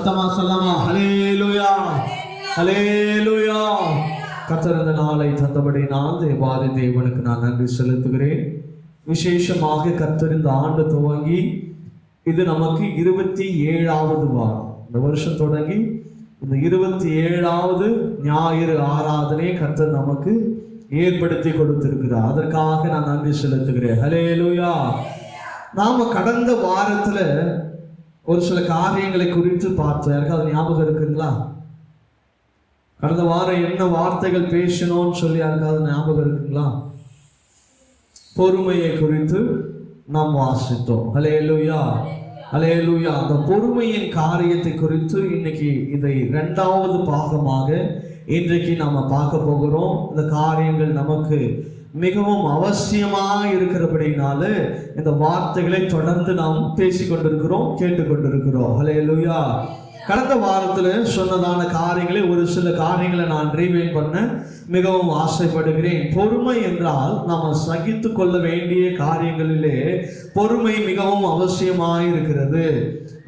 சத்தமா சொல்லமா ஹல்லேலூயா, ஹல்லேலூயா. கர்த்தர் இந்த நாளை தந்தபடி நான் தேவாதி தேவனுக்கு நான் நன்றி செலுத்துகிறேன். விசேஷமாக கர்த்தர் இந்த ஆண்டு துவங்கி இது நமக்கு 27வது வாரம். இந்த வருஷம் தொடங்கி இந்த 27வது ஞாயிறு ஆராதனை கர்த்தர் நமக்கு ஏற்படுத்தி கொடுத்திருக்கிறார். அதற்காக நான் நன்றி செலுத்துகிறேன். ஹல்லேலூயா. நாம கடந்த வாரத்துல ஒரு சில காரியங்களை குறித்து பார்த்தோம். யாருக்காவது ஞாபகம் இருக்குங்களா? கடந்த வாரம் என்ன வார்த்தைகள் பேசணும்னு சொல்லி யாருக்காவது ஞாபகம் இருக்குங்களா? பொறுமையை குறித்து நாம் வாசித்தோம். ஹல்லேலூயா, ஹல்லேலூயா. அந்த பொறுமையின் காரியத்தை குறித்து இன்னைக்கு இதை 2வது பாகமாக இன்றைக்கு நாம பார்க்க போகிறோம். இந்த காரியங்கள் நமக்கு மிகவும் அவசியமாக இருக்கிறபடினால இந்த வார்த்தைகளை தொடர்ந்து நாம் பேசிக்கொண்டிருக்கிறோம், கேட்டுக்கொண்டிருக்கிறோம். ஹல்லேலூயா. கடந்த வாரத்தில் சொன்னதான காரியங்களை ஒரு சில காரியங்களை நான் ரீவைண்ட் பண்ண மிகவும் ஆசைப்படுகிறேன். பொறுமை என்றால் நாம் சகித்து கொள்ள வேண்டிய காரியங்களிலே பொறுமை மிகவும் அவசியமாக இருக்கிறது.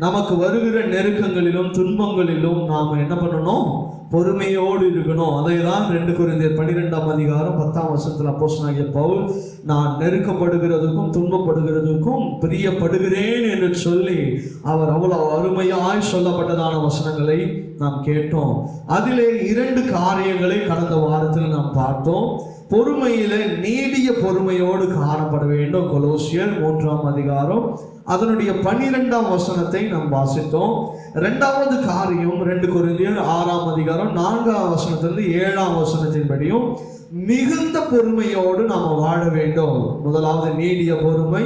நமக்கு வருகிற நெருக்கங்களிலும் துன்பங்களிலும் நாம் என்ன பண்ணணும்? பொறுமையோடு இருக்கணும். அதை தான் 2 கொரிந்தியர் 12ஆம் அதிகாரம் 10ஆம் வசனத்தில் அப்போஸ்தலனாகிய பவுல் நான் நெருக்கப்படுகிறதுக்கும் துன்பப்படுகிறதுக்கும் பிரியப்படுகிறேன் என்று சொல்லி அவர் அவ்வளவு அருமையாய் சொல்லப்பட்டதான வசனங்களை நாம் கேட்டோம். அதிலே 2 காரியங்களை கடந்த வாரத்தில் நாம் பார்த்தோம். பொறுமையில நீடிய பொறுமையோடு காணப்பட வேண்டும். கொலோசியர் 3ஆம் அதிகாரம் அதனுடைய 12ஆம் வசனத்தை நாம் வாசித்தோம். 2வது காரியம் 2 கொரிந்தியர் 6ஆம் அதிகாரம் 4ஆம் வசனத்திலிருந்து 7ஆம் வசனத்தின்படியும் மிகுந்த பொறுமையோடு நாம் வாழ வேண்டும். முதலாவது நீடிய பொறுமை,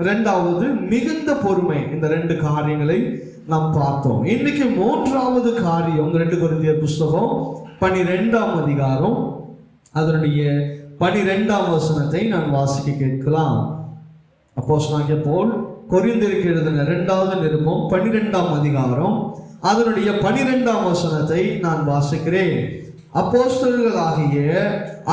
2வது மிகுந்த பொறுமை. இந்த 2 காரியங்களை நாம் பார்த்தோம். இன்னைக்கு 3வது காரியம் 2 கொரிந்தியர் புஸ்தகம் 12ஆம் அதிகாரம் அதனுடைய 12ஆம் வசனத்தை நான் வாசிக்க கேட்கலாம். அப்போஸ்தலனாகிய பவுல் கொரிந்தியருக்கு எழுதின 2வது நிருபம் 12ஆம் அதிகாரம் அதனுடைய 12ஆம் வசனத்தை நான் வாசிக்கிறேன். அப்போஸ்தலர்களாகிய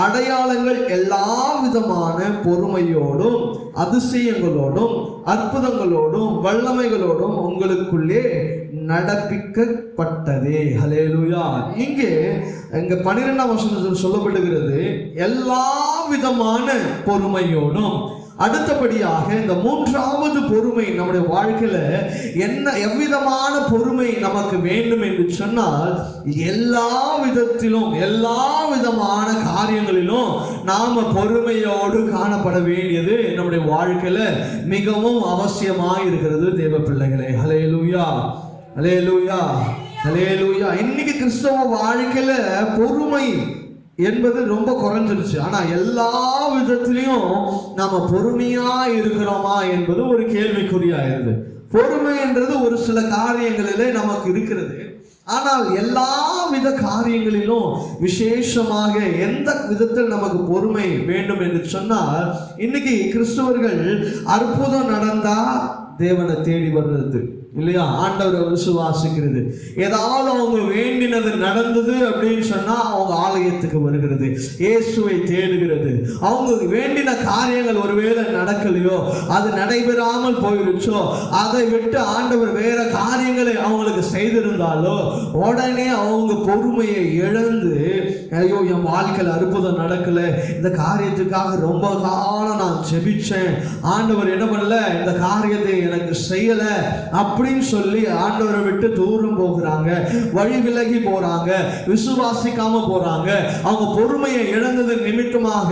அடையாளங்கள் எல்லா விதமான பொறுமையோடும் அதிசயங்களோடும் அற்புதங்களோடும் வல்லமைகளோடும் உங்களுக்குள்ளே நடப்பிக்கப்பட்டதே. ஹல்லேலூயா. இங்கே 12ஆம் வசனத்தில் சொல்லப்படுகிறது எல்லா விதமான பொறுமையோடும். அடுத்தபடியாக இந்த 3வது பொறுமை நம்முடைய வாழ்க்கையில என்ன எவ்விதமான பொறுமை நமக்கு வேண்டும் என்று சொன்னால் எல்லா விதத்திலும் எல்லா விதமான காரியங்களிலும் நாம பொறுமையோடு காணப்பட வேண்டியது நம்முடைய வாழ்க்கையில மிகவும் அவசியமாக இருக்கிறது தேவ பிள்ளைகளே. ஹல்லேலூயா, ஹல்லேலூயா, ஹல்லேலூயா. இன்னைக்கு கிறிஸ்தவ வாழ்க்கையில பொறுமை என்பது ரொம்ப குறைஞ்சிருச்சு. ஆனா எல்லா விதத்திலையும் நாம பொறுமையா இருக்கிறோமா என்பது ஒரு கேள்விக்குறியாயிருது. பொறுமை என்றது ஒரு சில காரியங்களிலே நமக்கு இருக்கிறது. ஆனால் எல்லா வித காரியங்களிலும் விசேஷமாக எந்த விதத்தில் நமக்கு பொறுமை வேண்டும் என்று சொன்னால் இன்னைக்கு கிறிஸ்தவர்கள் அற்புதம் நடந்தா தேவனை தேடி வர்றது இல்லையா? ஆண்டவரை விசுவாசிக்கிறது. ஏதாவது அவங்க வேண்டினது நடந்தது அப்படின்னு சொன்னா அவங்க ஆலயத்துக்கு வருகிறது, இயேசுவை தேடுகிறது. அவங்க வேண்டின காரியங்கள் ஒருவேளை நடக்கலையோ, அது நடைபெறாமல் போயிருச்சோ, அதை விட்டு ஆண்டவர் வேற காரியங்களை அவங்களுக்கு செய்திருந்தாலோ உடனே அவங்க பொறுமையை இழந்து ஐயோ என் வாழ்க்கையில் அற்புதம் நடக்கல, இந்த காரியத்துக்காக ரொம்ப காலம் நான் ஜெபிச்சேன், ஆண்டவர் என்ன பண்ணல, இந்த காரியத்தை எனக்கு செய்யல அப்படின்னு சொல்லி ஆண்டவரை விட்டு தூரம் போகிறாங்க, வழி விலகி போறாங்க, விசுவாசிக்காம போறாங்க. அவங்க பொறுமையை இழந்தது நிமித்தமாக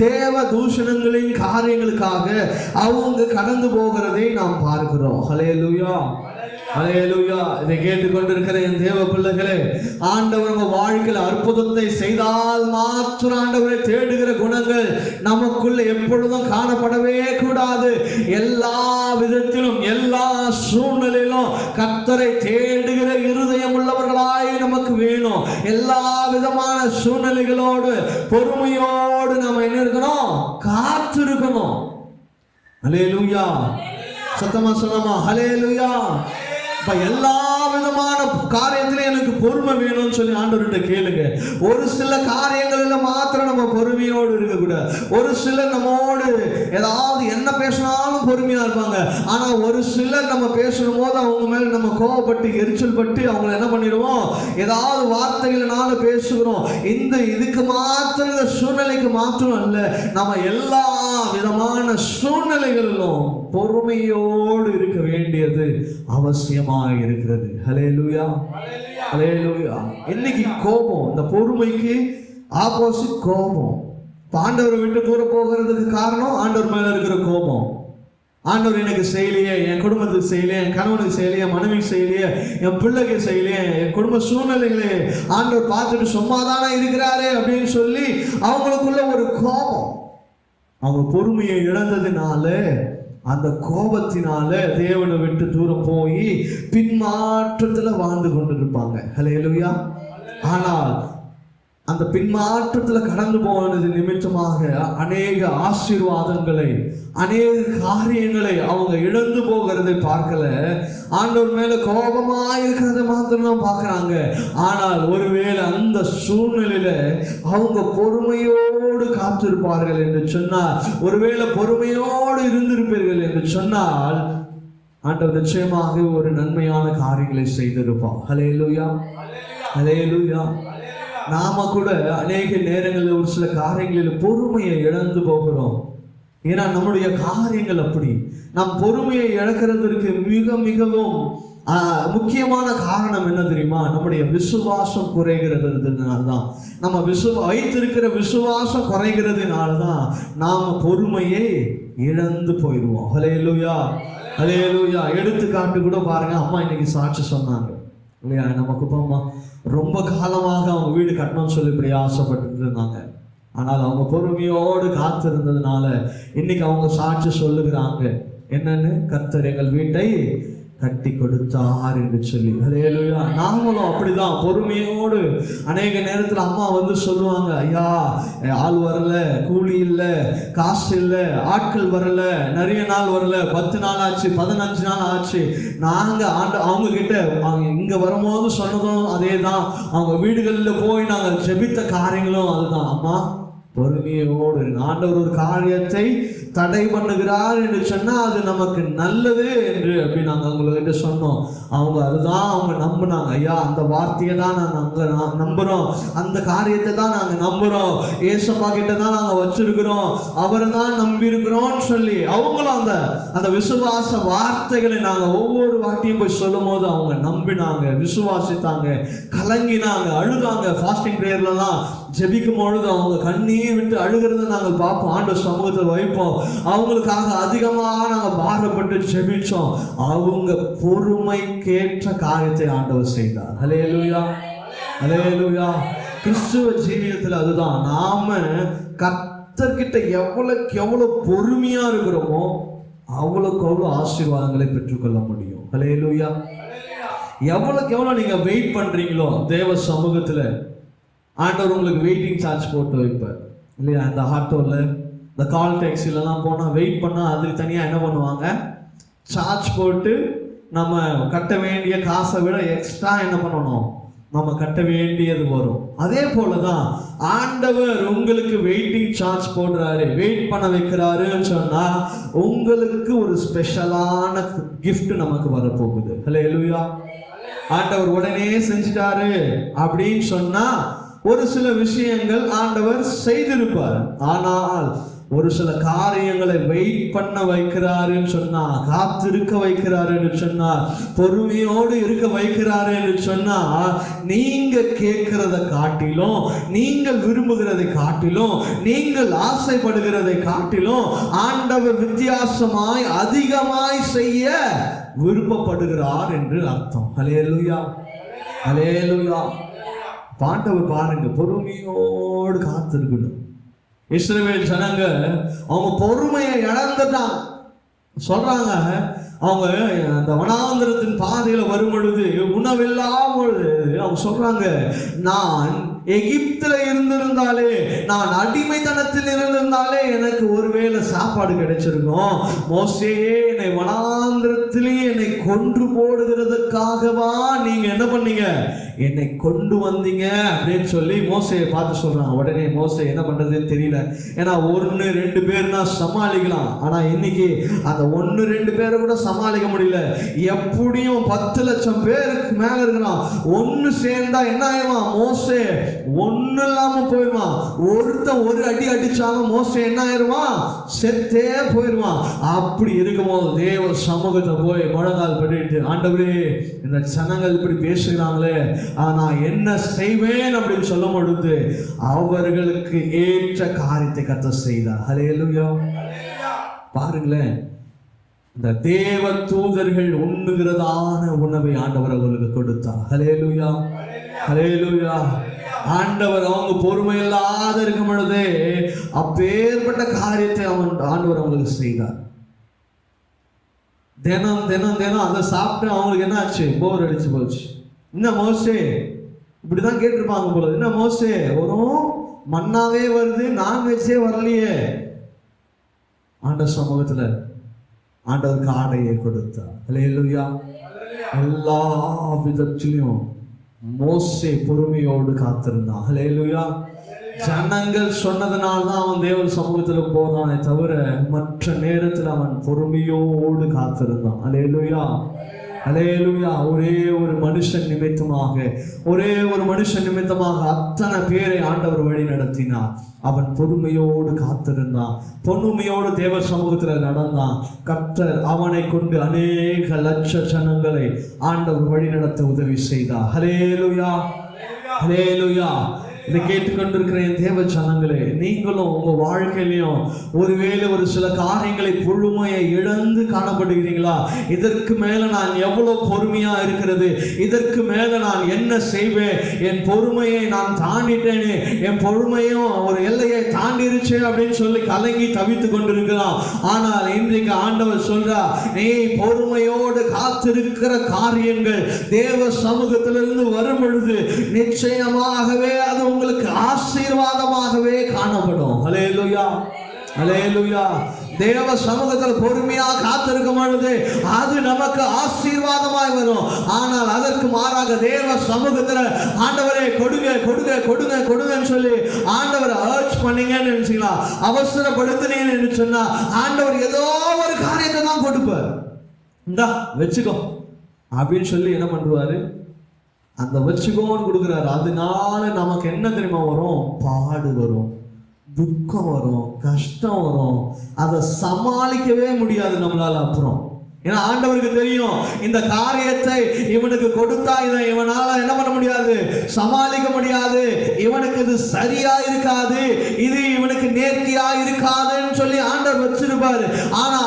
தேவ தூஷணங்களின் காரியங்களுக்காக அவங்க கடந்து போகிறதை நாம் பார்க்கிறோம். ஹல்லேலூயா, ஹல்லேலூயா. இதை கேட்டுக்கொண்டிருக்கிற என் தேவ பிள்ளைகளே, ஆண்டவர் உங்க வாழ்க்கையில் அற்புதத்தை செய்தால் மாத்திரம் ஆண்டவரை தேடுகிற குணங்கள் நமக்குள்ள எப்பொழுதும் காணப்படவே கூடாது. எல்லா விதத்திலும் எல்லா சூழ்நிலையிலும் கர்த்தரை தேடுகிற இருதயம் உள்ளவர்களாய் நமக்கு வேணும். எல்லா விதமான சூழ்நிலைகளோடு பொறுமையோடு நாம் என்ன இருக்கணும்? காத்திருக்கணும். ஹல்லேலூயா. சத்தமா சொல்லமா ஹல்லேலூயா. எல்லா விதமான காரியத்திலும் எனக்கு பொறுமை வேணும். கீழ்ப்படியணும்னு சொல்லி ஆண்டவர்கிட்ட கேளுங்க. ஒரு சில காரியங்களில் மாத்திரம் நம்ம பொறுமையோடு இருக்கக்கூடாது. ஒரு சிலர் நம்மோடு ஏதாவது என்ன பேசினாலும் பொறுமையா இருப்பாங்க. ஆனா ஒரு சிலர் நம்ம பேசணும் போது அவங்க மேல நம்ம கோவப்பட்டு எரிச்சல் பட்டு அவங்களை என்ன பண்ணிடுவோம், ஏதாவது வார்த்தைகளினால பேசுகிறோம். இதுக்கு மாத்திரம், இந்த சூழ்நிலைக்கு மாத்திரம் அல்ல, நம்ம எல்லா விதமான சூழ்நிலைகளிலும் பொறுமையோடு இருக்க வேண்டியது அவசியமாக இருக்கிறது. ஹல்லேலூயா, ஹல்லேலூயா. இன்னைக்கு கோபம், இந்த பொறுமைக்கு ஆப்போசிட் கோபம். ஆண்டவரை விட்டு தூர போகிறதுக்கு காரணம் ஆண்டவர் மேல இருக்கிற கோபம். ஆண்டவர் எனக்கு செய்யலையே, என் குடும்பத்துக்கு செய்யலையே, என் கணவனுக்கு செய்யலையே, மனைவிக்கு செய்யலையே, என் பிள்ளைக்கு செய்யலையே, என் குடும்ப சூழ்நிலைகளே ஆண்டவர் பார்த்துட்டு சும்மாதானே இருக்கிறாரே அப்படின்னு சொல்லி அவங்களுக்குள்ள ஒரு கோபம். அவங்க பொறுமையை இழந்ததுனால, அந்த கோபத்தினால தேவனை விட்டு தூரம் போய் பின்மாற்றத்துல வாழ்ந்து கொண்டு இருப்பாங்க. ஹல்லேலூயா. ஆனால் அந்த பின்மாற்றத்துல கடந்து போனது நிமித்தமாக அநேக ஆசீர்வாதங்களை, அநேக காரியங்களை அவங்க இழந்து போகிறதை பார்க்கல. ஆண்டவர் மேல கோபமா இருக்கிறத மாத்திரம் தான் பார்க்கறாங்க. ஆனால் ஒருவேளை அந்த சூழ்நிலையில அவங்க பொறுமையோடு காத்திருப்பார்கள் என்று சொன்னால், ஒருவேளை பொறுமையோடு இருந்திருப்பீர்கள் என்று சொன்னால், ஆண்டவர் நிச்சயமாக ஒரு நன்மையான காரியங்களை செய்திருப்பார். ஹல்லேலூயா, ஹல்லேலூயா. நாம கூட அநேக நேரங்களில் ஒரு சில காரியங்களில் பொறுமையை இழந்து போகிறோம். ஏன்னா நம்முடைய காரியங்கள் அப்படி. நம் பொறுமையை இழக்கிறதுக்கு மிகவும் முக்கியமான காரணம் என்ன தெரியுமா? நம்முடைய விசுவாசம் குறைகிறதுனால்தான். நம்ம வைத்திருக்கிற விசுவாசம் குறைகிறதுனால்தான் நாம பொறுமையை இழந்து போயிடுவோம். ஹல்லேலூயா, ஹல்லேலூயா. எடுத்துக்காட்டு கூட பாருங்க, அம்மா இன்னைக்கு சாட்சி சொன்னாங்க இல்லையா? நமக்கு அம்மா ரொம்ப காலமாக அவங்க வீடு கட்டணும்னு சொல்லி இப்படி ஆசைப்பட்டு இருந்தாங்க. ஆனால் அவங்க பொறுமையோடு காத்திருந்ததுனால இன்னைக்கு அவங்க சாட்சி சொல்லுகிறாங்க. என்னன்னு? கர்த்தர் எங்கள் வீட்டை கட்டி கொடுத்தார் என்று சொல்லி. ஹல்லேலூயா. நாங்களும் அப்படிதான் பொறுமையோடு அநேக நேரத்தில் அம்மா வந்து சொல்லுவாங்க, ஐயா ஆள் வரல, கூலி இல்லை, காசு இல்லை, ஆட்கள் வரல, நிறைய நாள் வரல, 10 நாள் ஆச்சு, 15 நாள் ஆச்சு. நாங்கள் அவங்க கிட்ட இங்கே வரும்போது சொன்னதும் அதே தான், அவங்க வீடுகளில் போய் நாங்கள் ஜெபித்த காரியங்களும் அதுதான். அம்மா பொறுமையோடு, ஆண்டவர் ஒரு காரியத்தை தடை பண்ணுகிறார் என்று சொன்னால் அது நமக்கு நல்லது என்று அப்படி நாங்கள் அவங்ககிட்ட சொன்னோம். அதுதான் அவங்க நம்பினாங்க. ஐயா அந்த வார்த்தையை தான் நாங்கள் நம்புகிறோம், அந்த காரியத்தை தான் நாங்கள் நம்புகிறோம், ஏசப்பா கிட்ட தான் நாங்கள் வச்சிருக்கிறோம், அவரை தான் நம்பி இருக்கிறோம்னு சொல்லி அவங்களும் அந்த விசுவாச வார்த்தைகளை நாங்கள் ஒவ்வொரு வார்த்தையும் போய் சொல்லும் போது அவங்க நம்பினாங்க, விசுவாசித்தாங்க, கலங்கினாங்க, அழுதாங்க. ஃபாஸ்டிங் ப்ரேயர்லாம் ஜெபிக்கும் பொழுது அவங்க கண்ணீர் விட்டு அழுகிறத நாங்கள் பார்ப்போம், ஆண்டவர் சமூகத்தை வைப்போம். அவங்களுக்காக அதிகமாக நாங்கள் பாரப்பட்டு ஜெபிச்சோம். அவங்க பொறுமைக்கேற்ற காரியத்தை ஆண்டவர் செய்தார். ஹல்லேலூயா, ஹல்லேலூயா. கிறிஸ்துவ ஜீவியத்தில் அதுதான். நாம கர்த்தர்கிட்ட எவ்வளவுக்கு எவ்வளவு பொறுமையா இருக்கிறோமோ அவ்வளவுக்கு அவ்வளவு ஆசீர்வாதங்களை பெற்றுக்கொள்ள முடியும். ஹல்லேலூயா. எவ்வளவுக்கு எவ்வளவு நீங்க வெயிட் பண்றீங்களோ தேவ சமூகத்துல, ஆண்டவர் உங்களுக்கு வெயிட்டிங் சார்ஜ் போட்டு வைப்பார் இல்லையா? இந்த ஆட்டோவில், இந்த கால் டாக்ஸிலலாம் போனால் வெயிட் பண்ணால் அதுக்கு தனியாக என்ன பண்ணுவாங்க, சார்ஜ் போட்டு நம்ம கட்ட வேண்டிய காசை விட எக்ஸ்ட்ரா என்ன பண்ணணும், நம்ம கட்ட வேண்டியது வரும். அதே போல தான் ஆண்டவர் உங்களுக்கு வெயிட்டிங் சார்ஜ் போடுறாரு, வெயிட் பண்ண வைக்கிறாருன்னு சொன்னால் உங்களுக்கு ஒரு ஸ்பெஷலான கிஃப்ட் நமக்கு வரப்போகுது. ஹல்லேலூயா. ஆண்டவர் உடனே செஞ்சிட்டாரு அப்படின்னு சொன்னா ஒரு சில விஷயங்கள் ஆண்டவர் செய்திருப்பார். ஆனால் ஒரு சில காரியங்களை வெயிட் பண்ண வைக்கிறாருன்னு சொன்னா, காத்திருக்க வைக்கிறாருன்னு சொன்னா, பொறுமையோடு இருக்க வைக்கிறாரு என்று சொன்னா, நீங்க கேட்கிறத காட்டிலும், நீங்கள் விரும்புகிறதை காட்டிலும், நீங்கள் ஆசைப்படுகிறதை காட்டிலும் ஆண்டவர் வித்தியாசமாய் அதிகமாய் செய்ய விருப்பப்படுகிறார் என்று அர்த்தம். ஹல்லேலூயா, ஹல்லேலூயா. பாண்டவர் பாருங்க, பொறுமையோடு காத்திருக்கணும். இஸ்ரவேல் ஜனங்க அவங்க பொறுமையை இழந்துட்டாங்க. சொல்றாங்க, அவங்க அந்த வனாந்திரத்தின் பாதையில வரும் பொழுது உணவில்லாமல் அவங்க சொல்றாங்க, நான் எகிப்துல இருந்திருந்தாலே, நான் அடிமைத்தனத்தில் இருந்திருந்தாலே எனக்கு ஒருவேளை சாப்பாடு கிடைச்சிருக்கும். மோசேயே என்னை வனாந்திரத்திலே என்னை கொன்று போடுகிறதுக்காகவா நீங்க என்ன பண்ணீங்க, என்னை கொண்டு வந்தீங்க அப்படின்னு சொல்லி மோசையை பார்த்து சொல்றாங்க. உடனே மோசை என்ன பண்றதுன்னு தெரியல. ஏன்னா 1-2 பேர்னா சமாளிக்கலாம், ஆனா இன்னைக்கு அந்த 1-2 பேரை கூட சமாளிக்க முடியல. எப்படியும் 10 லட்சம் பேருக்கு மேல இருக்கிறான். ஒன்னு சேர்ந்தா என்ன ஆயிடுவான்? மோசே ஒண்ணு இல்லாம போயிடுவான். ஒருத்தன் ஒரு அடி அடிச்சாலும் மோசே என்ன ஆயிடுவான்? செத்தே போயிடுவான். அப்படி இருக்கும்போது தேவ சமூகத்தை போய் முழங்கால் பண்ணிட்டு, ஆண்டவரே இந்த ஜனங்கள் இப்படி பேசுகிறாங்களே, நான் என்ன செய்வேன் அப்படின்னு சொல்ல பொழுது அவர்களுக்கு ஏற்ற காரியத்தை கர்த்தர் செய்தார். ஹல்லேலூயா. பாருங்களேன், இந்த தேவ தூதர்கள் உண்ணுகிறதான உணவை ஆண்டவர் அவர்களுக்கு கொடுத்தார். ஹல்லேலூயா, ஹல்லேலூயா. ஆண்டவர் அவங்க பொறுமை இல்லாத இருக்கும் பொழுதே அப்பேற்பட்ட காரியத்தை ஆண்டவர் அவங்களுக்கு செய்தார். தினம் தினம் தினம் அதை சாப்பிட்டு அவங்களுக்கு என்ன ஆச்சு? போர் அடிச்சு போச்சு. என்ன மோசே இப்படிதான் கேட்டிருப்பாங்க போல. என்ன மோசே வரும் மண்ணாவே வருது, நான்வெஜ்ஜே வரலையே. ஆண்டவர் சமூகத்துல ஆண்டவருக்கு ஆடையை கொடுத்தார். ஹல்லேலூயா. எல்லா விதத்திலையும் மோசே பொறுமையோடு காத்திருந்தான். ஹல்லேலூயா. ஜனங்கள் சொன்னதுனால்தான் அவன் தேவ சமூகத்துல போறானே தவிர மற்ற நேரத்தில் அவன் பொறுமையோடு காத்திருந்தான். ஹல்லேலூயா, ஹல்லேலூயா. ஒரே ஒரு மனுஷன் நிமித்தமாக அத்தனை பேரை ஆண்டவர் வழி நடத்தினார். அவன் பொறுமையோடு காத்திருந்தான், பொறுமையோடு தேவ சமூகத்துல நடந்தான். கர்த்தர் அவனை கொண்டு அநேக லட்ச ஜனங்களை ஆண்டவர் வழி நடத்த உதவி செய்தார். ஹல்லேலூயா, ஹல்லேலூயா. இதை கேட்டுக்கொண்டிருக்கிற என் தேவ ஜனங்களே, நீங்களும் உங்க வாழ்க்கையிலையும் ஒருவேளை ஒரு சில காரியங்களை பொறுமையை இழந்து காணப்படுகிறீங்களா? இதற்கு மேல நான் எவ்வளவு பொறுமையா இருக்கிறது, இதற்கு மேல நான் என்ன செய்வேன், என் பொறுமையை நான் தாண்டிட்டேனே, என் பொறுமையும் ஒரு எல்லையை தாண்டிருச்சு அப்படின்னு சொல்லி கலங்கி தவித்து கொண்டிருக்கலாம். ஆனால் இன்றைக்கு ஆண்டவர் சொல்றா, நீ பொறுமையோடு காத்திருக்கிற காரியங்கள் தேவ சமூகத்திலிருந்து வரும் பொழுது நிச்சயமாகவே அது உங்களுக்கு ஆசீர்வாதமாகவே காணப்படும். ஹல்லேலூயா, ஹல்லேலூயா. தேவ சமூகத்தில் பொறுமையா காத்திருக்கும் பொழுது அது நமக்கு ஆசீர்வாதமாய் வரும். ஆனால் அதற்கு மாறாக தேவ சமூகத்தில் ஆண்டவரே கொடுங்க கொடுங்க கொடுங்க கொடுங்கன்னு சொல்லி ஆண்டவரை அர்ச் பண்ணீங்கன்னு நினைச்சீங்களா, அவசரப்படுத்தினீங்கன்னு சொன்னா ஆண்டவர் ஏதோ ஒரு காரியத்தை தான் கொடுப்பார். இந்தா வச்சுக்கோ அப்படின்னு சொல்லி என்ன பண்ணுவாரு? அந்த வச்சுக்கோன்னு கொடுக்குறாரு. அதனால நமக்கு என்ன தெரியுமா வரும்? பாடு வரும், துக்கம் வரும், கஷ்டம் வரும். அதை சமாளிக்கவே முடியாது நம்மளால. அப்புறம் ஏன்னா ஆண்டவருக்கு தெரியும் இந்த காரியத்தை இவனுக்கு கொடுத்தா இதை இவனால என்ன பண்ண முடியாது, சமாளிக்க முடியாது, இவனுக்கு இது சரியா இருக்காது, இது இவனுக்கு நேர்த்தியா இருக்காதுன்னு சொல்லி ஆண்டவர் வச்சிருப்பாரு. ஆனா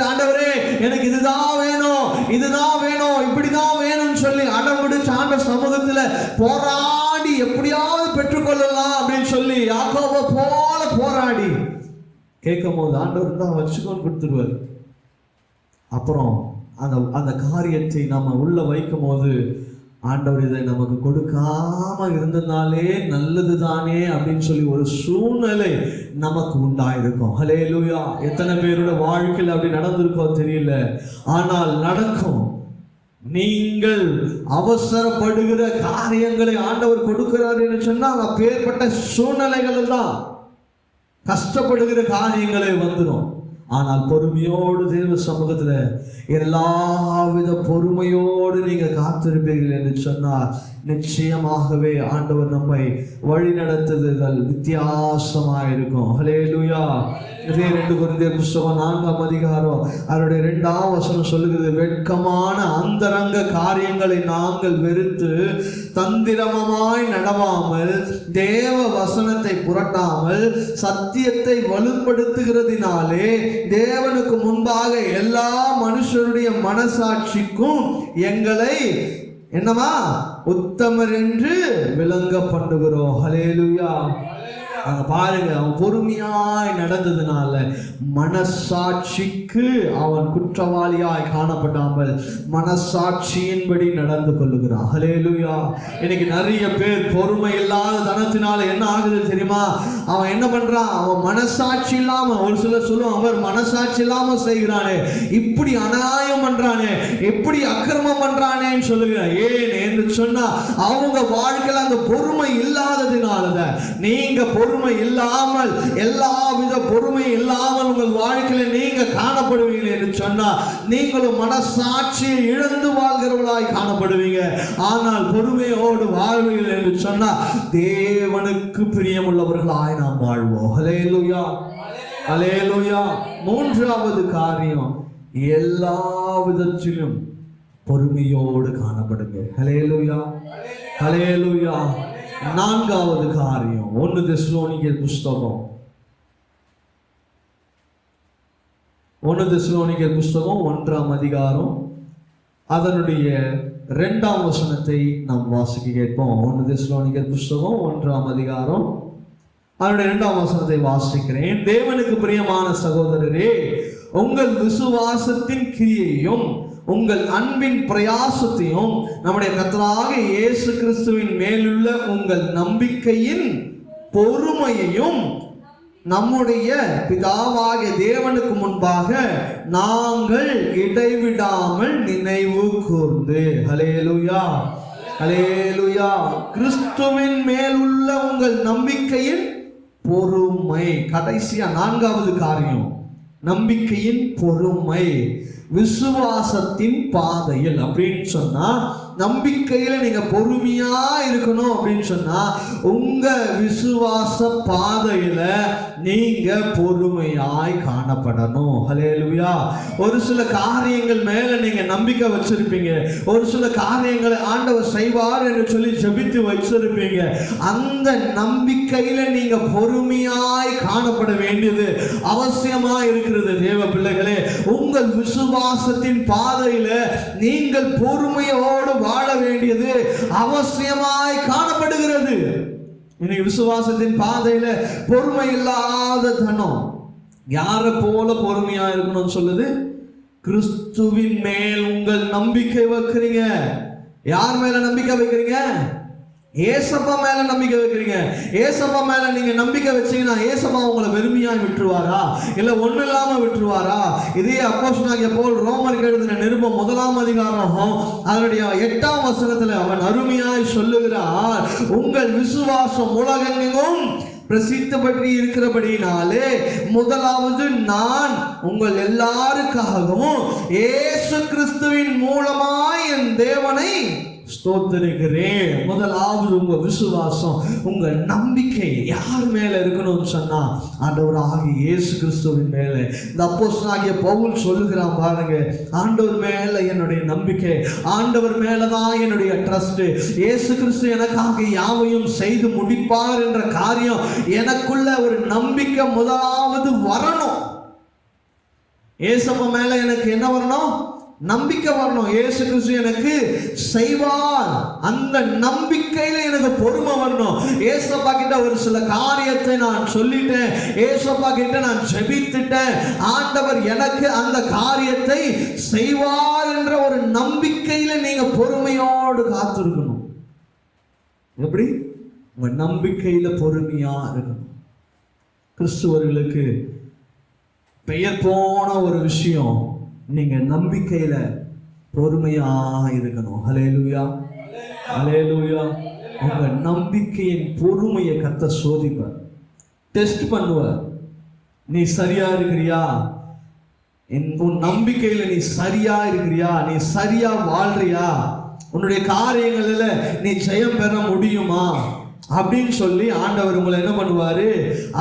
ஆண்டவரே எனக்கு இதுதான் வேணும், இதுதான் வேணும், இப்படிதான் வேணும்னு சொல்லி அடம்பிடிச்சு ஆண்டவர் சமூகத்துல போராடி எப்படியாவது பெற்றுக்கொள்ளலாம் அப்படின்னு சொல்லி யாக்கோபை போல போராடி கேட்கும் போது ஆண்டவர் தான் வச்சுக்கோன்னு கொடுத்துருவாரு. அப்புறம் அந்த காரியத்தை நம்ம உள்ள வைக்கும் போது ஆண்டவர் இதை நமக்கு கொடுக்காம இருந்ததுனாலே நல்லது தானே அப்படின்னு சொல்லி ஒரு சூழ்நிலை நமக்கு உண்டாயிருக்கும். ஹல்லேலூயா. எத்தனை பேரோட வாழ்க்கையில் அப்படி நடந்திருக்கோ தெரியல, ஆனால் நடக்கும். நீங்கள் அவசரப்படுகிற காரியங்களை ஆண்டவர் கொடுக்கிறார் என்று சொன்னால் அப்பேற்பட்ட சூழ்நிலைகள் தான் கஷ்டப்படுகிற காரியங்களே வந்துடும். ஆனால் பொறுமையோடு தேவ சமூகத்துல எல்லாவித பொறுமையோடு நீங்க காத்திருப்பீர்கள் என்று சொன்னார் நிச்சயமாகவே ஆண்டவர் நம்மை வழி நடத்துதல் வித்தியாசமாயிருக்கும். ஹல்லேலூயா. 2 கொரிந்தியர் புத்தகம் 4ஆம் அதிகாரம் அதனுடைய 2ஆம் வசனம் சொல்லுகிறது, வெட்கமான அந்தரங்க காரியங்களை நாங்கள் வெறுத்து தந்திரமாய் நடவாமல் தேவ வசனத்தை புரட்டாமல் சத்தியத்தை வலுப்படுத்துகிறதினாலே தேவனுக்கு முன்பாக எல்லா மனுஷருடைய மனசாட்சிக்கும் எங்களை என்னமா உத்தமர் என்று விளங்க பண்ணுகிறோம். ஹல்லேலூயா, அங்க பாருங்க, அவன் பொறுமையாய் நடந்ததுனால மனசாட்சிக்கு அவன் குற்றவாளியாய் காணப்படாமல் மனசாட்சியின்படி நடந்து கொள்ளுகிறான். ஹல்லேலூயா. இன்னைக்கு நிறைய பேர் பொறுமை இல்லாத தனத்தினால என்ன ஆகுது தெரியுமா? அவன் என்ன பண்றான்? அவன் மனசாட்சி இல்லாம, ஒரு சிலர் சொல்லுவான் அவர் மனசாட்சி இல்லாம செய்கிறானே, இப்படி அநியாயம் பண்றானே, எப்படி அக்கிரமம் பண்றானேன்னு சொல்லுகிறான். ஏன் என்று சொன்னா அவங்க வாழ்க்கையில அந்த பொறுமை இல்லாததினாலதான். நீங்க பொறுமை இல்லாமல், எல்லாவித பொறுமை இல்லாமல் உங்கள் வாழ்க்கையில நீங்க காணப்படுவீங்க என்று சொன்னா நீங்களும் மனசாட்சியை இழந்து வாழ்கிறவர்களாய் காணப்படுவீங்க. ஆனால் பொறுமையோடு வாழ்வீர்கள் என்று சொன்னா தேவனுக்கு பிரியமுள்ளவர்களாய் நாம் வாழ்வோம். ஹல்லேலூயா, ஹல்லேலூயா. மூன்றாவது காரியம், எல்லா விதத்திலும் பொறுமையோடு காணப்படுங்க. ஹல்லேலூயா, ஹல்லேலூயா. நான்காவது காரியம், 1 தெசலோனிக்கேயர் புஸ்தகம் 1ஆம் அதிகாரம் அதனுடைய 2ஆம் வசனத்தை நாம் வாசிக்க கேட்போம். 1 தெசலோனிக்கேயர் புஸ்தகம் 1ஆம் அதிகாரம் அதனுடைய 2ஆம் வசனத்தை வாசிக்கிறேன். தேவனுக்கு பிரியமான சகோதரரே, உங்கள் விசுவாசத்தின் கிரியையும் உங்கள் அன்பின் பிரயாசத்தையும் நம்முடைய கர்த்தராகிய இயேசு கிறிஸ்துவின் மேலுள்ள உங்கள் நம்பிக்கையின் பொறுமையையும் நம்முடைய பிதாவாகிய தேவனுக்கு முன்பாக நாங்கள் இடைவிடாமல் நினைவு கூர்ந்து. ஹல்லேலூயா, ஹல்லேலூயா. கிறிஸ்துவின் மேலுள்ள உங்கள் நம்பிக்கையின் பொறுமை. கடைசியா 4வது காரியம், நம்பிக்கையின் பொறுமை விசுவாசத்தின் பாதையில். அப்படின்னு சொன்னா நம்பிக்கையில நீங்க பொறுமையா இருக்கணும். அப்படின்னு சொன்னா உங்க விசுவாச பாதையில நீங்க பொறுமையாய் காணப்படணும். ஹல்லேலூயா. ஒரு சில காரியங்கள் மேல நீங்க நம்பிக்கை வச்சிருப்பீங்க, ஒரு சில காரியங்களை ஆண்டவர் செய்வார் என்று சொல்லி ஜெபித்து வச்சிருப்பீங்க. அந்த நம்பிக்கையில நீங்க பொறுமையாய் காணப்பட வேண்டியது அவசியமா இருக்கிறது. தேவ பிள்ளைகளே, உங்கள் விசுவாசத்தின் பாதையில நீங்கள் பொறுமையோடு வாழ வேண்டியது அவசியமாய் காணப்படுகிறது. இன்னைக்கு விசுவாசத்தின் பாதையில பொறுமை இல்லாத தனம். யார போல பொறுமையா இருக்கணும்னு சொல்லுது? கிறிஸ்துவின் மேல் உங்கள் நம்பிக்கை வைக்கிறீங்க. யார் மேல நம்பிக்கை வைக்கிறீங்க? ஏசப்பா மேல நம்பிக்கை வைக்கிறீங்க. ஏசப்பா மேல நீங்க நம்பிக்கை வச்சீங்கன்னா ஏசப்பா உங்களை வெறுமையா விட்டுருவாரா? இல்ல ஒண்ணு இல்லாம விட்டுருவாரா? இதே அப்போஸ்தலனாகிய பவுல் ரோமருக்கு எழுதின நிருபம் 1ஆம் அதிகாரம் அதனுடைய 8ஆம் வசனத்துல அவன் அருமையாய் சொல்லுகிறார், உங்கள் விசுவாசம் உலகெங்கும் பிரசித்தி பற்றி இருக்கிறபடினாலே முதலாவது நான் உங்கள் எல்லாருக்காகவும் இயேசு கிறிஸ்துவின் மூலமாய் என் தேவனை ஸ்தோத்திரிக்கிறேன். முதலாவது உங்க விசுவாசம், உங்க நம்பிக்கை யார் மேல இருக்கணும்னு சொன்னா ஆண்டவராகிய இயேசு கிறிஸ்துவின் மேல. இந்த அப்போஸ்தலனாகிய பவுல் சொல்லுகிறான் பாருங்க, ஆண்டவர் மேல என்னுடைய நம்பிக்கை, ஆண்டவர் மேலதான் என்னுடைய ட்ரஸ்ட். இயேசு கிறிஸ்து எனக்காக யாவையும் செய்து முடிப்பார் என்ற காரியம் எனக்குள்ள ஒரு நம்பிக்கை முதலாவது வரணும். இயேசப்பா மேல எனக்கு என்ன வரணும்? நம்பிக்கை வரணும். இயேசு கிறிஸ்து எனக்கு செய்வார், அந்த நம்பிக்கையில எனக்கு பொறுமை வரணும். ஏசப்பா கிட்ட ஒரு சில காரியத்தை நான் சொல்லிட்டேன், ஏசப்பா கிட்ட நான் ஜெபித்துட்டேன், ஆண்டவர் எனக்கு அந்த காரியத்தை செய்வார் என்ற ஒரு நம்பிக்கையில நீங்க பொறுமையோடு காத்திருக்கணும். எப்படி? உங்க நம்பிக்கையில பொறுமையா இருக்கணும். கிறிஸ்துவர்களுக்கு பெயர் போன ஒரு விஷயம், நீங்க நம்பிக்கையில பொறுமையா இருக்கணும். ஹல்லேலூயா, ஹல்லேலூயா. உங்க நம்பிக்கையின் பொறுமையை கர்த்தர் சோதிப்பார், டெஸ்ட் பண்ணுவார். நீ சரியா இருக்கிறியா? உன் நம்பிக்கையில நீ சரியா இருக்கிறியா? நீ சரியா வாழ்றியா? உன்னுடைய காரியங்களில நீ ஜெயம் பெற முடியுமா அப்படின்னு சொல்லி ஆண்டவர் உங்களை என்ன பண்ணுவாரு?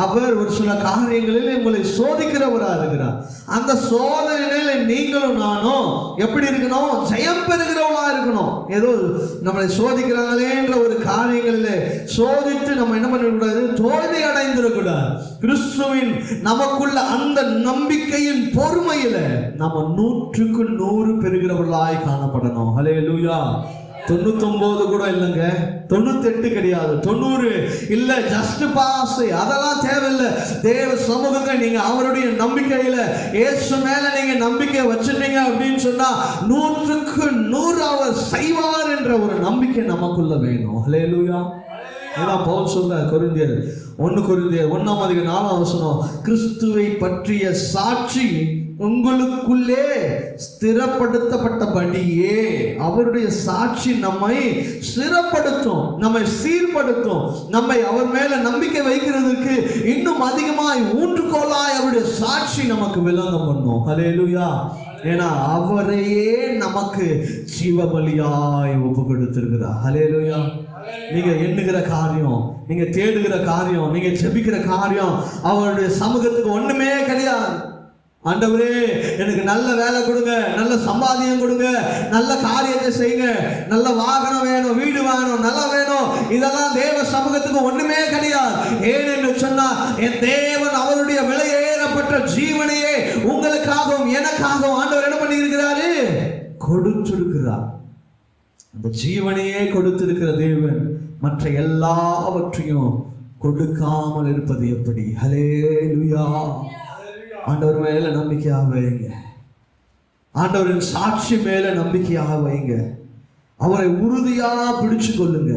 அவர் ஒரு சில காரியங்களில் உங்களை சோதிக்கிறவரா இருக்கிறார். அந்த சோதனையில நீங்களும் நானும் எப்படி இருக்கணும்? ஜெயம் பெறுகிறவளா இருக்கணும். ஏதோ நம்மளை சோதிக்கிறாங்களேன்ற ஒரு காரியங்களில் சோதித்து நம்ம என்ன பண்ணக்கூடாது? தோல்வி அடைந்திடக்கூடாது. கிறிஸ்துவின் நமக்குள்ள அந்த நம்பிக்கையின் பொறுமையில நம்ம 100க்கு 100 பெறுகிறவர்களாய் காணப்படணும். ஹல்லேலூயா, 99 கூட இல்லைங்க, 98 கிடையாது, 90 இல்ல, ஜஸ்ட் பாஸ். அதெல்லாம் தேவையில்லை. தேவ சமூகத்தை நீங்க அவருடைய நம்பிக்கையில இயேசு மேல நீங்க நம்பிக்கை வச்சிருந்தீங்க அப்படின்னு சொன்னா 100க்கு 100 அவர் செய்வார் என்ற ஒரு நம்பிக்கை நமக்குள்ள வேணும். ஹல்லேலூயா. இதான் பவுல் சொல்றார் கொரிந்தியர் 1 கொரிந்தியர் 1:4 கிறிஸ்துவை பற்றிய சாட்சி உங்களுக்குள்ளே ஸ்திரப்படுத்தப்பட்டபடியே. அவருடைய சாட்சி நம்மை ஸ்திரப்படுத்தும், நம்மை சீர்படுத்தும், நம்மை அவர் மேல நம்பிக்கை வைக்கிறதுக்கு இன்னும் அதிகமாய் ஊன்றுகோலாய் அவருடைய சாட்சி நமக்கு விளங்கம் பண்ணும். ஹல்லேலூயா. ஏன்னா அவரையே நமக்கு ஜீவபலியாய் ஒப்பு கொடுத்திருக்கிறார். ஹல்லேலூயா. நீங்க எண்ணுகிற காரியம், நீங்க தேடுகிற காரியம், நீங்க ஜெபிக்கிற காரியம் அவருடைய சமூகத்துக்கு ஒண்ணுமே கிடையாது. ஆண்டவரே எனக்கு நல்ல வேலை கொடுங்க, நல்ல சம்பாதியம் கொடுங்க, நல்ல காரியத்தை செய்யுங்க, நல்ல வாகனம் வேணும், வீடு வேணும், நல்லா வேணும், இதெல்லாம் தேவ சமூகத்துக்கு ஒண்ணுமே கிடையாது. ஏனென்று சொன்னா என் தேவன் அவருடைய விலையேறப்பட்ட ஜீவனையே உங்களுக்காகவும் எனக்காகவும் ஆண்டவர் என்ன பண்ணி இருக்கிறாரு? கொடுத்திருக்கிறார். அந்த ஜீவனையே கொடுத்திருக்கிற தேவன் மற்ற எல்லாவற்றையும் கொடுக்காமல் இருப்பது எப்படி? ஹல்லேலூயா. ஆண்டவர் மேல நம்பிக்கையாக வைங்க, ஆண்டவரின் சாட்சி மேல நம்பிக்கையாக வைங்க, அவரை உறுதியா பிடிச்சு கொள்ளுங்க.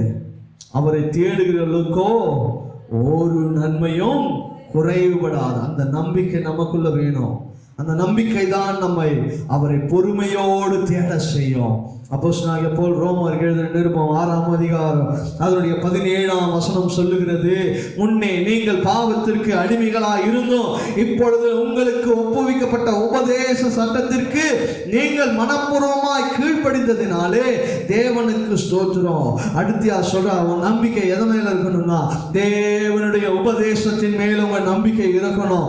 அவரை தேடுகிறவர்களுக்கோ ஒரு நன்மையும் குறைவுபடாது. அந்த நம்பிக்கை நமக்குள்ள வேணும். அந்த நம்பிக்கை தான் நம்மை அவரை பொறுமையோடு தேட செய்யும். அப்போஸ்தலனாகிய பவுல் ரோமருக்கு எழுதின நிருபம் 6ஆம் அதிகாரம் அதனுடைய 17ஆம் வசனம் சொல்லுகிறது, முன்னே நீங்கள் பாவத்திற்கு அடிமைகளாய் இருந்தோம், இப்பொழுது உங்களுக்கு ஒப்புவிக்கப்பட்ட உபதேச சட்டத்திற்கு நீங்கள் மனப்பூர்வமாய் கீழ்ப்படிந்ததினாலே தேவனுக்கு ஸ்தோத்திரம். அடுத்தியா சொல்ற உன் நம்பிக்கை எதன் மேல இருக்கணும்னா தேவனுடைய உபதேசத்தின் மேல உங்க நம்பிக்கை இருக்கணும்.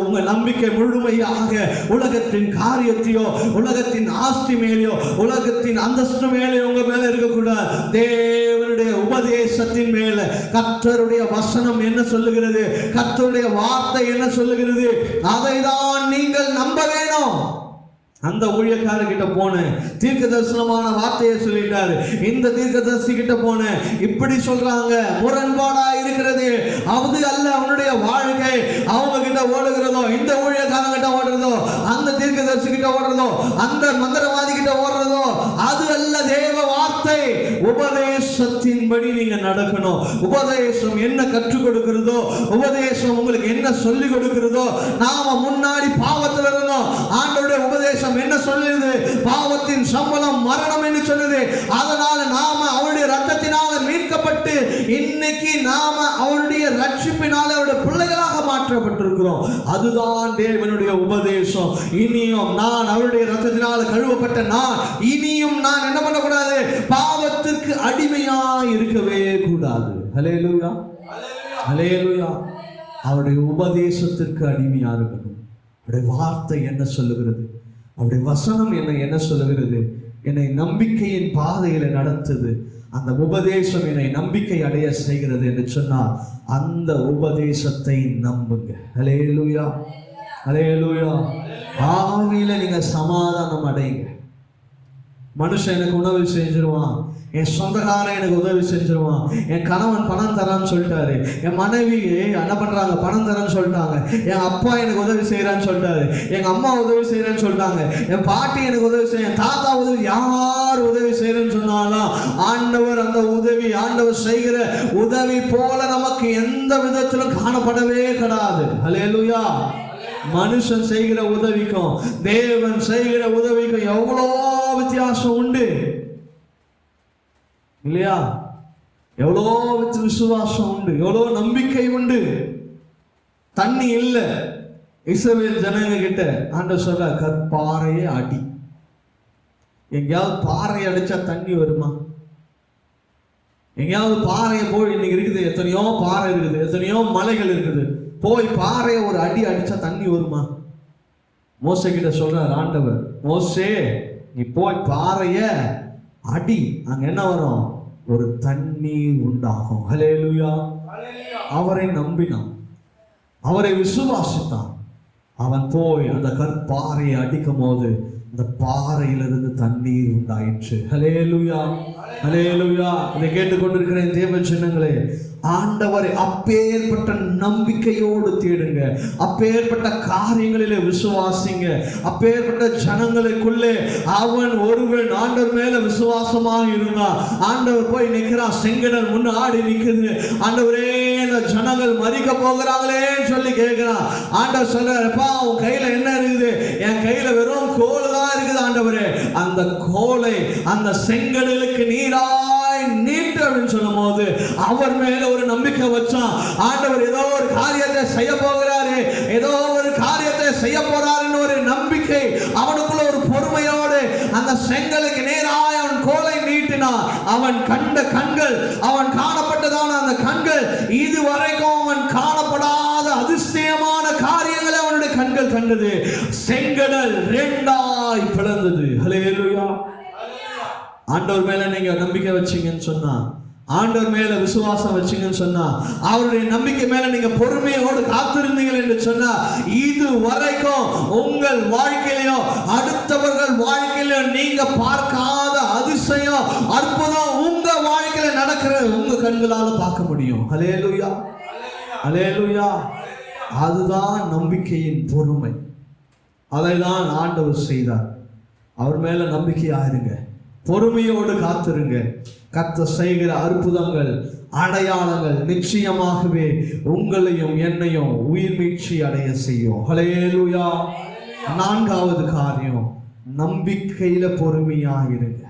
உங்க நம்பிக்கை முழுமையாக உலகத்தின் காரியத்தையோ, உலகத்தின் ஆஸ்தி மேலேயோ, உலகத்தின் அந்தஸ்து மேலே உங்க மேல இருக்கக்கூடாது. தேவனுடைய உபதேசத்தின் மேல. கர்த்தருடைய வசனம் என்ன சொல்லுகிறது, கர்த்தருடைய வார்த்தை என்ன சொல்லுகிறது, அதை தான் நீங்கள் நம்ப வேணும். அந்த ஊழியக்காரர்கிட்ட போனேன், தீர்க்க தரிசனமான வார்த்தையை சொல்லிட்டாரு. இந்த தீர்க்கதரிசி கிட்ட போனேன், இப்படி சொல்றாங்க, முரண்பாடா இருக்கிறது, அது அல்ல அவனுடைய வாழ்க்கை. அவங்க கிட்ட ஓடுகிறதோ, இந்த ஊழியக்காரங்க கிட்ட ஓடுறதோ, அந்த தீர்க்கதரிசி கிட்ட ஓடுறதோ, அந்த மந்திரவாதி கிட்ட ஓடுறதோ, அது அல்ல தேவ வார்த்தை. உபதேசத்தின்படி நீங்க நடக்கணும். உபதேசம் என்ன கற்றுக் கொடுக்கிறதோ, உபதேசம் உங்களுக்கு என்ன சொல்லிக் கொடுக்கிறதோ. நாம முன்னாடி பாவத்தில் இருந்தோம், ஆண்டவருடைய உபதேசம் என்ன சொல்லுது, பாவத்தின் சம்பளம் மரணம் என்று சொல்லுது. அதனால நாம அவருடைய ரத்தத்தினால மீட்கப்பட்டு இன்னைக்கு நாம அவருடைய ரட்சிப்பினால அவருடைய பிள்ளைகளாக மாற்றப்பட்டிருக்கிறோம். அதுதான் தேவனுடைய உபதேசம். இனியும் நான் அவருடைய ரத்தத்தினால கழுவப்பட்ட நான் இனியும் நான் என்ன பண்ணக்கூடாது, பாவத்திற்கு அடிமையா இருக்கவே கூடாது. ஹல்லேலூயா, ஹல்லேலூயா. அவருடைய உபதேசத்திற்கு அடிமையா இருக்கணும். அவருடைய வார்த்தை என்ன சொல்லுகிறது, அவருடைய வசனம் என்ன சொல்லுகிறது, என்னை நம்பிக்கையின் பாதையில நடத்துது. அந்த உபதேசம் என்னை நம்பிக்கை அடைய செய்கிறது என்று சொன்னால் அந்த உபதேசத்தை நம்புங்க. ஹல்லேலூயா, ஹல்லேலூயா. ஆவியில நீங்க சமாதானம் அடைங்க. மனுஷன் எனக்கு உணவு செஞ்சிருவான், என் சொந்தக்காரன் எனக்கு உதவி செஞ்சிருவான், என் கணவன் பணம் தரான்னு சொல்லிட்டாரு, என் மனைவி என்ன பண்றாங்க பணம் தரேன்னு சொல்லிட்டாங்க, என் அப்பா எனக்கு உதவி செய்யறான்னு சொல்லிட்டாரு, எங்க அம்மா உதவி செய்யறேன்னு சொல்லிட்டாங்க, என் பாட்டி எனக்கு உதவி செய்ய, தாத்தா உதவி, யார் உதவி செய்யறேன்னு சொன்னாலும் ஆண்டவர் அந்த உதவி, ஆண்டவர் செய்கிற உதவி போல நமக்கு எந்த விதத்திலும் காணப்படவே கிடையாது. ஹல்லேலூயா. மனுஷன் செய்கிற உதவிக்கும் தேவன் செய்கிற உதவிக்கும் எவ்வளோ வித்தியாசம் உண்டு இல்லையா? எவ்வளோ விசுவாசம் உண்டு, எவ்வளோ நம்பிக்கை உண்டு. தண்ணி இல்லை இஸ்ரவேல் ஜனங்க கிட்ட ஆண்டவர் சொல்ற, கற்பாறையே அடி. எங்கேயாவது பாறை அடிச்சா தண்ணி வருமா? எங்கேயாவது பாறையை போய் இன்னைக்கு இருக்குது, எத்தனையோ பாறை இருக்குது, எத்தனையோ மலைகள் இருக்குது, போய் பாறையை ஒரு அடி அடிச்சா தண்ணி வருமா? மோசே கிட்ட சொல்றார் ஆண்டவர், மோசே நீ போய் பாறைய அடி, அங்க என்ன வரும்? ஒரு தண்ணி உண்டாகும். ஹல்லேலூயா. அவரை நம்பினான், அவரை விசுவாசித்தான். அவன் போய் அந்த கற்பாறையை அடிக்கும் போது இந்த பாறையிலிருந்து தண்ணீர் உண்டாயிற்று. ஹல்லேலூயா, ஹல்லேலூயா. இதை கேட்டுக்கொண்டிருக்கிற தேவ ஜனங்களே, ஆண்டவரை அப்பேற்பட்ட நம்பிக்கையோடு தேடுங்க, அப்பேற்பட்ட காரியங்களிலே விசுவாசிங்க. அப்பேற்பட்ட ஜனங்களுக்குள்ளே அவன் ஒருவன் ஆண்டவர் மேல விசுவாசமாக இருந்தான். ஆண்டவர் போய் நிற்கிறான், செங்கடல் முன்னாடி நிற்குது. ஆண்டவரே, இந்த ஜனங்கள் மறிக்க போகிறாங்களேன்னு சொல்லி கேட்கிறான். ஆண்டவர் சொல்றாருப்பா, உன் கையில என்ன இருக்குது? என் கையில வெறும் கோல் தான் இருக்குது ஆண்டவரே. அந்த கோலை அந்த செங்கடலுக்கு நீராய் நீட்டு அப்படின்னு சொல்லும் போது அவர் மேல ஒரு நம்பிக்கை வச்சான். ஆண்டவர் ஏதோ ஒரு காரியத்தை செய்ய போகிறாரு, ஏதோ ஒரு காரியத்தை செய்ய போறாருன்னு ஒரு நம்பிக்கை அவனுக்குள்ள ஒரு பொறுமையோடு அந்த செங்கலுக்கு நேராய் அவன் கோலை நீட்டினான். அவன் கண்ட கண்கள், அவன் காணப்பட்டதான அந்த கண்கள், இதுவரைக்கும் அவன் காணப்படாத அதிசயமான காரியங்களை அவனுடைய கண்கள் கண்டது. செங்கடல் இரண்டாய் பிளந்தது. ஹல்லேலூயா. ஆண்டவர் மேல நீங்க நம்பிக்கை வச்சீங்கன்னு சொன்னா, ஆண்டவர் மேல விசுவாசம் வச்சீங்கன்னு சொன்னா, அவருடைய நம்பிக்கை மேல நீங்க பொறுமையோடு காத்திருந்தீங்க என்று சொன்னா, இது வரைக்கும் உங்கள் வாழ்க்கையிலோ அடுத்தவர்கள் வாழ்க்கையிலோ நீங்க பார்க்காத அதிசயம், அற்புதம் உங்க வாழ்க்கையில நடக்கிற உங்க கண்களால பார்க்க முடியும். ஹல்லேலூயா, ஹல்லேலூயா. அதுதான் நம்பிக்கையின் பொறுமை. அதை தான் ஆண்டவர் செய்தார். அவர் மேல நம்பிக்கையா இருங்க, பொறுமையோடு காத்திருங்க. கர்த்தர் செய்கிற அற்புதங்கள், அடையாளங்கள் நிச்சயமாகவே உங்களையும் என்னையும் உயிர் மீட்சி அடைய செய்யும். ஹல்லேலூயா. நான்காவது காரியம், நம்பிக்கையில பொறுமையா இருங்க.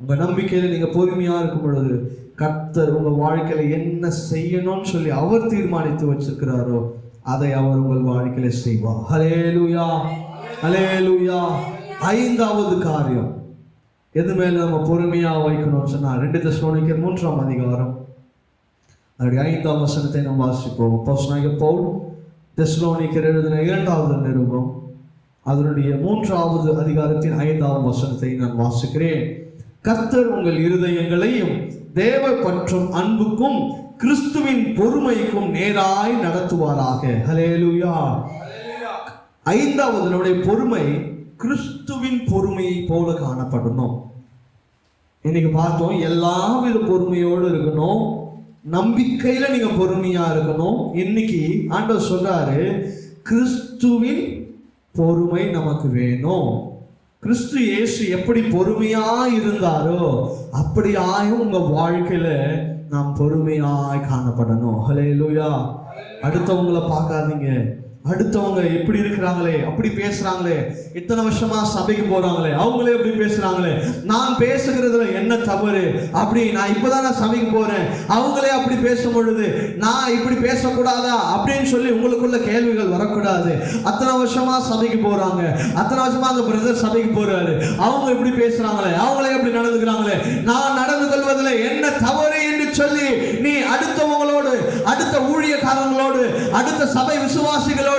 உங்க நம்பிக்கையில நீங்க பொறுமையா இருக்கும் பொழுது கர்த்தர் உங்க வாழ்க்கையில என்ன செய்யணும்னு சொல்லி அவர் தீர்மானித்து வச்சிருக்கிறாரோ அதை அவர் உங்கள் வாழ்க்கையில செய்வார். ஹல்லேலூயா, ஹல்லேலூயா. ஐந்தாவது காரியம், எது மேல நம்ம பொறுமையா வைக்கணும்னு சொன்னா 2 தெசலோனிக்கர் 3ஆம் அதிகாரம் அதனுடைய 5ஆம் வசனத்தை நாம் வாசிப்போம். அப்போஸ்தலனாகிய பவுல் தெசலோனிக்கர் எழுதின 2வது நிருபம் அதனுடைய 3வது அதிகாரத்தின் 5ஆம் வசனத்தை நான் வாசிக்கிறேன். கர்த்தர் உங்கள் இருதயங்களையும் தேவ பற்றும் அன்புக்கும் கிறிஸ்துவின் பொறுமைக்கும் நேராய் நடத்துவாராக. ஹல்லேலூயா. 5வது நம்முடைய பொறுமை கிறிஸ்துவின் பொறுமையை போல காணப்படணும். இன்னைக்கு பார்த்தோம், எல்லா வித பொறுமையோடு இருக்கணும், நம்பிக்கையில நீங்க பொறுமையா இருக்கணும். இன்னைக்கு ஆண்டவர் சொல்றாரு, கிறிஸ்துவின் பொறுமை நமக்கு வேணும். கிறிஸ்து இயேசு எப்படி பொறுமையா இருந்தாரோ அப்படியாயும் உங்க வாழ்க்கையில நாம் பொறுமையாய் காணப்படணும். ஹல்லேலூயா. அடுத்தவங்களை பார்க்காதீங்க, அடுத்தவங்க எப்படி இருக்கிறாங்களே, அப்படி பேசுறாங்களே, இத்தனை வருஷமா சபைக்கு போறாங்களே, அவங்களே எப்படி பேசுறாங்களே, நான் பேசுகிறதுல என்ன தவறு, அப்படி நான் இப்பதான் சபைக்கு போறேன், அவங்களே அப்படி பேசும் பொழுது நான் இப்படி பேசக்கூடாதா அப்படின்னு சொல்லி உங்களுக்குள்ள கேள்விகள் வரக்கூடாது. அத்தனை வருஷமா சபைக்கு போறாங்க, அத்தனை வருஷமா அந்த பிரதர் சபைக்கு போறாரு, அவங்க எப்படி பேசுறாங்களே, அவங்களே எப்படி நடந்துக்கிறாங்களே, நான் நடந்து கொள்வதில் என்ன தவறு என்று சொல்லி நீ அடுத்தவங்களோடு, அடுத்த ஊழியக்காரங்களோடு, அடுத்த சபை விசுவாசிகளோடு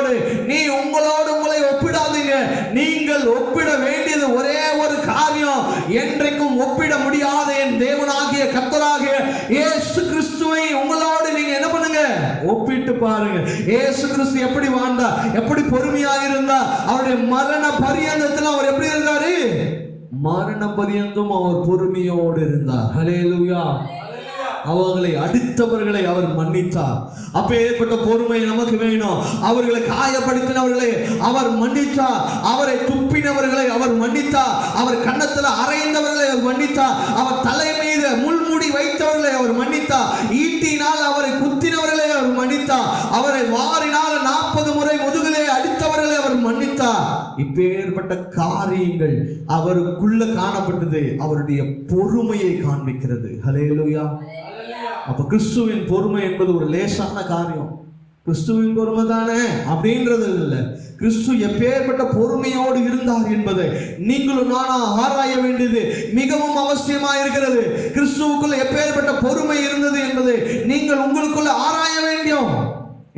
நீ உங்களை ஒப்பிடாதீங்க. நீங்கள் ஒப்பிட வேண்டியது ஒரே ஒரு காரியம், என்றைக்கும் ஒப்பிட முடியாத என் தேவனாகிய கர்த்தராகிய இயேசு கிறிஸ்துவை உங்களோடு நீங்க என்ன பண்ணுங்க, ஒப்பிட்டு பாருங்க. இயேசு கிறிஸ்து எப்படி வாழ்ந்தா, எப்படி பொறுமையா இருந்தா, அவருடைய மரண பரியந்தத்தில் அவர் எப்படி இருந்தாரு, மரண பரியந்தம் அவர் பொறுமையோடு இருந்தார். ஹல்லேலூயா. அவர்களை அடித்தவர்களை அவர் மன்னித்தார். அப்பேற்பட்ட பொறுமை நமக்கு வேணும். அவர்களை காயப்படுத்தினவர்களை அவர் மன்னித்தார், அவரை துப்பினவர்களை அவர் மன்னித்தார், அவர் கன்னத்தில் அறைந்தவர்களை அவர் மன்னித்தார், அவர் தலை மீது முள்முடி வைத்தவர்களை அவர் மன்னித்தார், ஈட்டினால் அவரை குத்தினவர்களை அவர் மன்னித்தார், அவரை வாரினால் 40 முறை முதுகிலே அடித்தவர்களை அவர் மன்னித்தார். இப்பேற்பட்ட காரியங்கள் அவருக்குள்ள காணப்பட்டது, அவருடைய பொறுமையை காண்பிக்கிறது. ஹல்லேலூயா. அப்ப கிறிஸ்துவின் பொறுமை என்பது ஒரு லேசான காரியம். கிறிஸ்துவின் பொறுமை தானே அப்படின்றது இல்லை, கிறிஸ்து எப்பேற்பட்ட பொறுமையோடு இருந்தார் என்பதை நீங்களும் நானா ஆராய வேண்டியது மிகவும் அவசியமா இருக்கிறது. கிறிஸ்துவுக்குள்ள எப்பேற்பட்ட பொறுமை இருந்தது என்பதை நீங்கள் உங்களுக்குள்ள ஆராய வேண்டும்.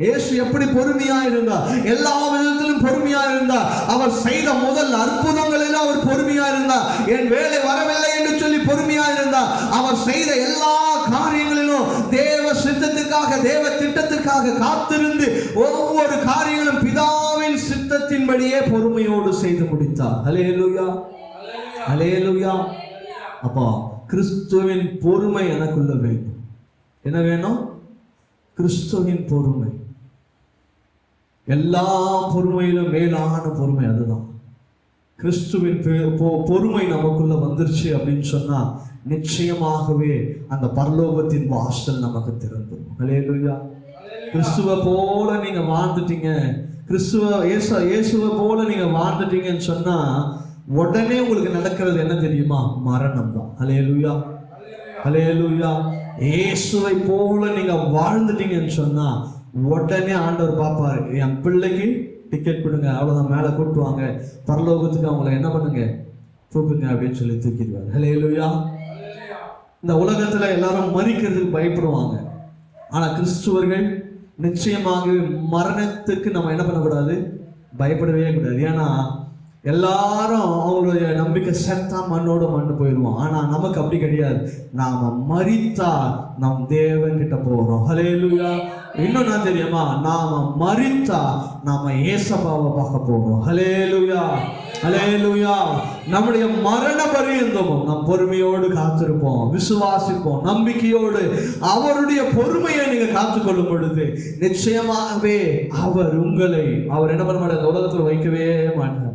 இயேசு எப்படி பொறுமையா இருந்தார், எல்லா விதத்திலும் பொறுமையா இருந்தார். அவர் செய்த முதல் அற்புதங்களில் அவர் பொறுமையா இருந்தார். என் வேலை வரவில்லை என்று சொல்லி பொறுமையா இருந்தார். அவர் செய்த எல்லா காரியங்களிலும் தேவ சித்தத்திற்காக, தேவ திட்டத்திற்காக காத்திருந்து ஒவ்வொரு காரியங்களும் பிதாவின் சித்தத்தின்படி சொன்னபடியே பொறுமையோடு செய்து முடித்தார். ஹல்லேலூயா, ஹல்லேலூயா. அப்போ கிறிஸ்துவின் பொறுமை எனக்குள்ள வேண்டும். என்ன வேணும்? கிறிஸ்துவின் பொறுமை. எல்லா பொறுமையிலும் மேலான பொறுமை அதுதான். கிறிஸ்துவின் பொறுமை நமக்குள்ள வந்துருச்சு அப்படின்னு சொன்னா நிச்சயமாகவே அந்த பரலோகத்தின் வாசல் நமக்கு திறந்துடும். ஹல்லேலூயா. கிறிஸ்துவை போல நீங்க வாழ்ந்துட்டீங்க, இயேசுவை போல நீங்க வாழ்ந்துட்டீங்கன்னு சொன்னா உடனே உங்களுக்கு நடக்கிறது என்ன தெரியுமா? மரணம் தான். ஹல்லேலூயா, ஹல்லேலூயா. இயேசுவை போல நீங்க வாழ்ந்துட்டீங்கன்னு சொன்னா உடனே ஆண்டவர் பார்ப்பாரு, என் பிள்ளைக்கு டிக்கெட் கொடுங்க, அவ்வளவுதான், மேலே கூட்டுவாங்க, பரலோகத்துக்கு அவங்கள என்ன பண்ணுங்க, தூக்குங்க அப்படின்னு சொல்லி தூக்கிடுவாங்க. ஹல்லேலூயா. இந்த உலகத்துல எல்லாரும் மரிக்கிறதுக்கு பயப்படுவாங்க. ஆனா கிறிஸ்துவர்கள் நிச்சயமாக மரணத்துக்கு நம்ம என்ன பண்ணக்கூடாது? பயப்படவே கூடாது. ஏன்னா எல்லாரும் அவங்களுடைய நம்பிக்கை செத்தா மண்ணோட மண்ணு போயிடுவோம். ஆனா நமக்கு அப்படி கிடையாது. நாம மரித்தா நம் தேவன் கிட்ட போறோம். ஹல்லேலூயா. இன்னும் நான் தெரியுமா, நாம மரித்தா நாம ஏசப்பாவை பார்க்க போறோம். ஹல்லேலூயா, ஹல்லேலூயா. நம்முடைய மரண பரியந்தமும் நம் பொறுமையோடு காத்திருப்போம், விசுவாசிப்போம், நம்பிக்கையோடு அவருடைய பொறுமையை நீங்க காத்துக்கொள்ளும் பொழுது நிச்சயமாகவே அவர் என்ன பண்ண மாட்டார்? உலகத்தில் வைக்கவே மாட்டார்.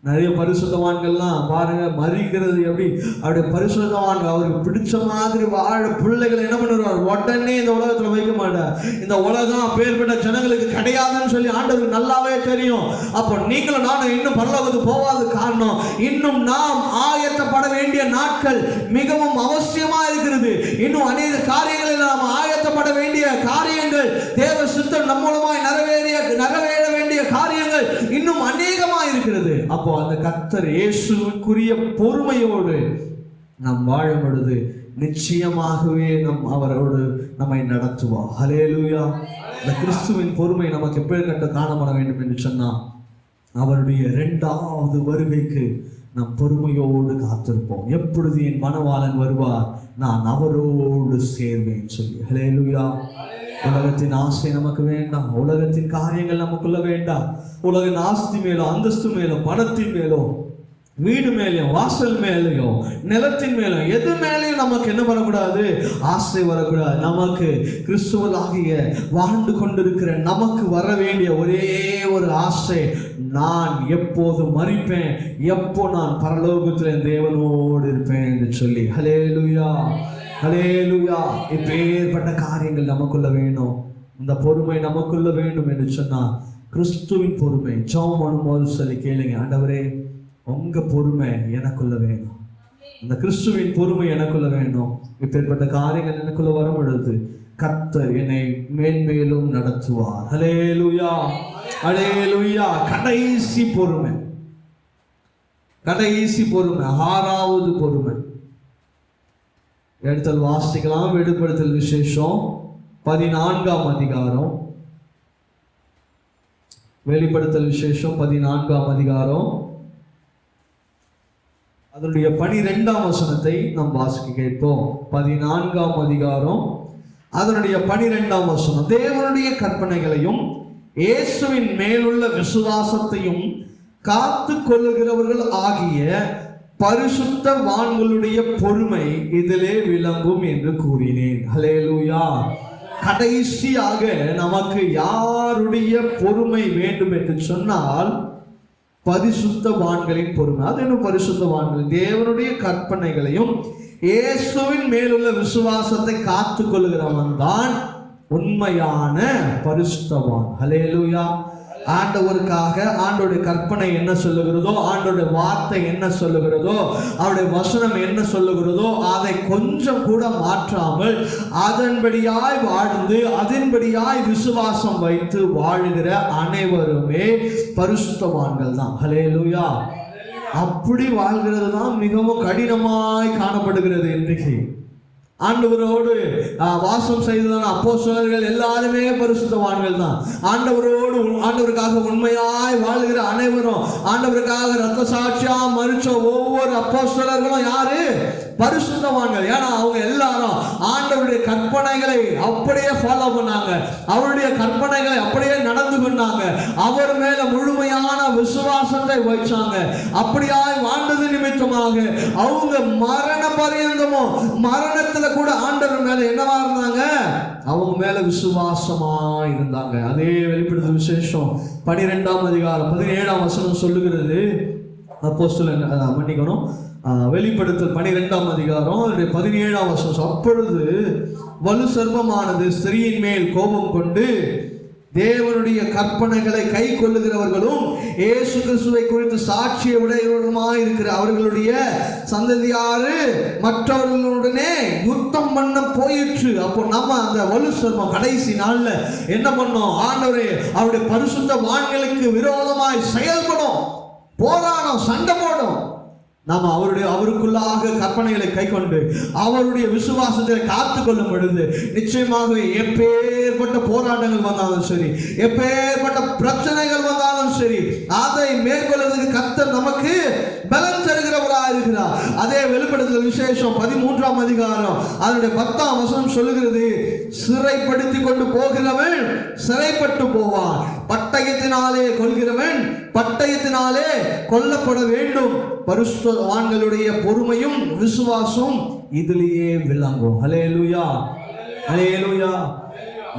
நிறைய பரிசுத்தவான்கள்லாம் பாருங்க, மறிக்கிறது எப்படி அவருடைய பரிசுத்தவான்கள் அவருக்கு பிடிச்ச மாதிரி வாழ பிள்ளைகளை என்ன பண்ணுவார்? உடனே இந்த உலகத்துல வைக்க மாட்டார். இந்த உலகம் அப்பேற்பட்ட ஜனங்களுக்கு கிடையாதுன்னு சொல்லி ஆண்டவருக்கு நல்லாவே தெரியும். அப்போ நீங்களும் நானும் இன்னும் பரலோகத்துக்கு போகாத காரணம், இன்னும் நாம் ஆயத்தப்பட வேண்டிய நாட்கள் மிகவும் அவசியமா இருக்கிறது. இன்னும் அநேக காரியங்களில் நாம் ஆயத்தப்பட வேண்டிய காரியங்கள், தேவ சித்தம் நம் மூலமாய் நிறைவேற வேண்டிய காரியங்கள் இன்னும் அநேகமா இருக்கிறது. அப்போ அந்த கர்த்தர் இயேசுவுக்குரிய பொறுமையோடு நாம் வாழும் பொழுது நிச்சயமாகவே அவரோடு நம்மை நடத்துவார். ஹல்லேலூயா. இந்த கிறிஸ்துவின் பொறுமை நமக்கு எப்படிப்பட்ட காணப்பட வேண்டும் என்று சொன்னால் அவருடைய 2வது வருகைக்கு நாம் பொறுமையோடு காத்திருப்போம். எப்பொழுது என் மணவாளன் வருவார், நான் அவரோடு சேர்வேன் சொல்லி. ஹல்லேலூயா. உலகத்தின் ஆசை நமக்கு வேண்டாம், உலகத்தின் காரியங்கள் நமக்குள்ள வேண்டாம். உலகின் ஆஸ்தி மேலோ, அந்தஸ்து மேலோ, பணத்தின் மேலோ, வீடு மேலேயும், வாசல் மேலேயும், நிலத்தின் மேலும், எது மேலேயும் நமக்கு என்ன வரக்கூடாது? ஆசை வரக்கூடாது. நமக்கு கிறிஸ்துவலாகிய வாழ்ந்து கொண்டிருக்கிற நமக்கு வர வேண்டிய ஒரே ஒரு ஆசை, நான் எப்போது மரிப்பேன், எப்போ நான் பரலோகத்தில் தேவனோடு இருப்பேன் என்று சொல்லி. ஹல்லேலூயா, ஹல்லேலூயா. இப்பேற்பட்ட காரியங்கள் நமக்குள்ள வேணும், இந்த பொறுமை நமக்குள்ள வேண்டும் என்று சொன்னா கிறிஸ்துவின் பொறுமை. ஜெபம் பண்ணும்போது சொல்லி கேளுங்க, ஆண்டவரே உங்க பொறுமை எனக்குள்ள வேணும், இந்த கிறிஸ்துவின் பொறுமை எனக்குள்ள வேணும். இப்பேற்பட்ட காரியங்கள் எனக்குள்ள வரும் பொழுது கர்த்தர் என்னை மேன்மேலும் நடத்துவார். ஹல்லேலூயா, ஹல்லேலூயா. கடைசி பொறுமை, கடைசி பொறுமை, 6வது பொறுமை. எடுத்தல் வாசிக்கலாம். வெளிப்படுத்தல் விசேஷம் 14ஆம் அதிகாரம். வெளிப்படுத்தல் விசேஷம் 14ஆம் அதிகாரம் அதனுடைய 12ஆம் வசனத்தை நாம் வாசிக்க கேட்போம். 14ஆம் அதிகாரம் அதனுடைய 12ஆம் வசனம். தேவனுடைய கற்பனைகளையும் இயேசுவின் மேலுள்ள விசுவாசத்தையும் காத்து கொள்ளுகிறவர்கள் ஆகிய பரிசுத்தவான்களுடைய பொறுமை இதிலே விளங்கும் என்று கூறினேன். ஹல்லேலூயா. கடைசியாக நமக்கு யாருடைய பொறுமை வேண்டும் என்று சொன்னால் பரிசுத்தவான்களின் பொறுமை. அது என்ன? பரிசுத்தவான்கள் தேவனுடைய கற்பனைகளையும் இயேசுவின் மேலுள்ள விசுவாசத்தை காத்து கொள்ளுகிறவன் தான் உண்மையான பரிசுத்தவான். ஹல்லேலூயா. ஆண்டவருக்காக ஆண்டோடைய கற்பனை என்ன சொல்லுகிறதோ, ஆண்டோடைய வார்த்தை என்ன சொல்லுகிறதோ, அவருடைய வசனம் என்ன சொல்லுகிறதோ அதை கொஞ்சம் கூட மாற்றாமல் அதன்படியாய் வாழ்ந்து அதன்படியாய் விசுவாசம் வைத்து வாழுகிற அனைவருமே பரிசுத்தவான்கள் தான். ஹல்லேலூயா. அப்படி வாழ்கிறது தான் மிகவும் கடினமாய் காணப்படுகிறது இன்றைக்கு. ஆண்டவரோடு வாசம் செய்ததான அப்போஸ்தலர்கள் எல்லாருமே பரிசுத்தவான்கள் தான். ஆண்டவருக்காக உண்மையாய் வாழ்கிற அனைவரும், ஆண்டவருக்காக ரத்த சாட்சியா மரிச்ச ஒவ்வொரு அப்போஸ்தலர்களும் யாரு? பரிசுத்தவான்கள். ஏன்னா அவங்க எல்லாரும் ஆண்டவருடைய கற்பனைகளை அப்படியே ஃபாலோ பண்ணாங்க, அவருடைய கற்பனைகளை அப்படியே நடந்து கொண்டாங்க, அவர் மேல முழுமையான விசுவாசத்தை வச்சாங்க. அப்படியாய் வாழ்ந்தது நிமித்தமாக அவங்க மரண பரியந்தமும் மரணத்துல கூட ஆண்டவர் மேல என்னவா இருந்தாங்க, அவங்க மேல விசுவாசமா இருந்தாங்க. அதே வெளிப்படுத்தும் விசேஷம் 12ஆம் அதிகாரம் 17ஆம் வசனம் சொல்லுகிறது. அப்போஸ்தலன் மன்னிக்கணும், வெளிப்படுத்தல் 12ஆம் அதிகாரம் 17ஆம் வசனம். அப்பொழுது வலு சர்ப்பமானது ஸ்திரீயின் மேல் கோபம் கொண்டு தேவனுடைய கற்பனைகளை கை கொள்ளுகிறவர்களும் இயேசு கிறிஸ்துவை குறித்து சாட்சியை உடையவர்களுமாய் இருக்கிற அவர்களுடைய சந்ததியாரு மற்றவர்களுடனே யுத்தம் பண்ண போயிற்று. அப்போ நம்ம அந்த வலு சர்ப்பம் கடைசி நாள்ல என்ன பண்ணோம், ஆண்டவரே அவருடைய பரிசுத்த வான்களுக்கு விரோதமாய் செயல்படும், போராடும், சண்டை போடும். நாம் அவருக்குள்ளாக கற்பனைகளை கை கொண்டு அவருடைய விசுவாசத்தை காத்து கொள்ளும் பொழுது நிச்சயமாகவே எப்பேற்பட்ட போராட்டங்கள் வந்தாலும் சரி, எப்பேற்பட்ட பிரச்சனைகள் வந்தாலும் சரி, அதை மேற்கொள்வதற்கு கர்த்தர் நமக்கு பலன் தருகிறவராக இருக்கிறார். அதே வெளிப்படுத்தல் விசேஷம் 13ஆம் அதிகாரம் அதனுடைய 10ஆம் வசனம் சொல்லுகிறது, சிறைப்படுத்தி கொண்டு போகிறவன் சிறைப்பட்டு போவான், பட்டயத்தினாலே கொல்கிறவன் பட்டயத்தினாலே கொல்லப்பட வேண்டும். பரிசுத்தவான்களுடைய பொறுமையும் விசுவாசம் இதிலேயே விளங்கும். ஹல்லேலூயா, ஹல்லேலூயா.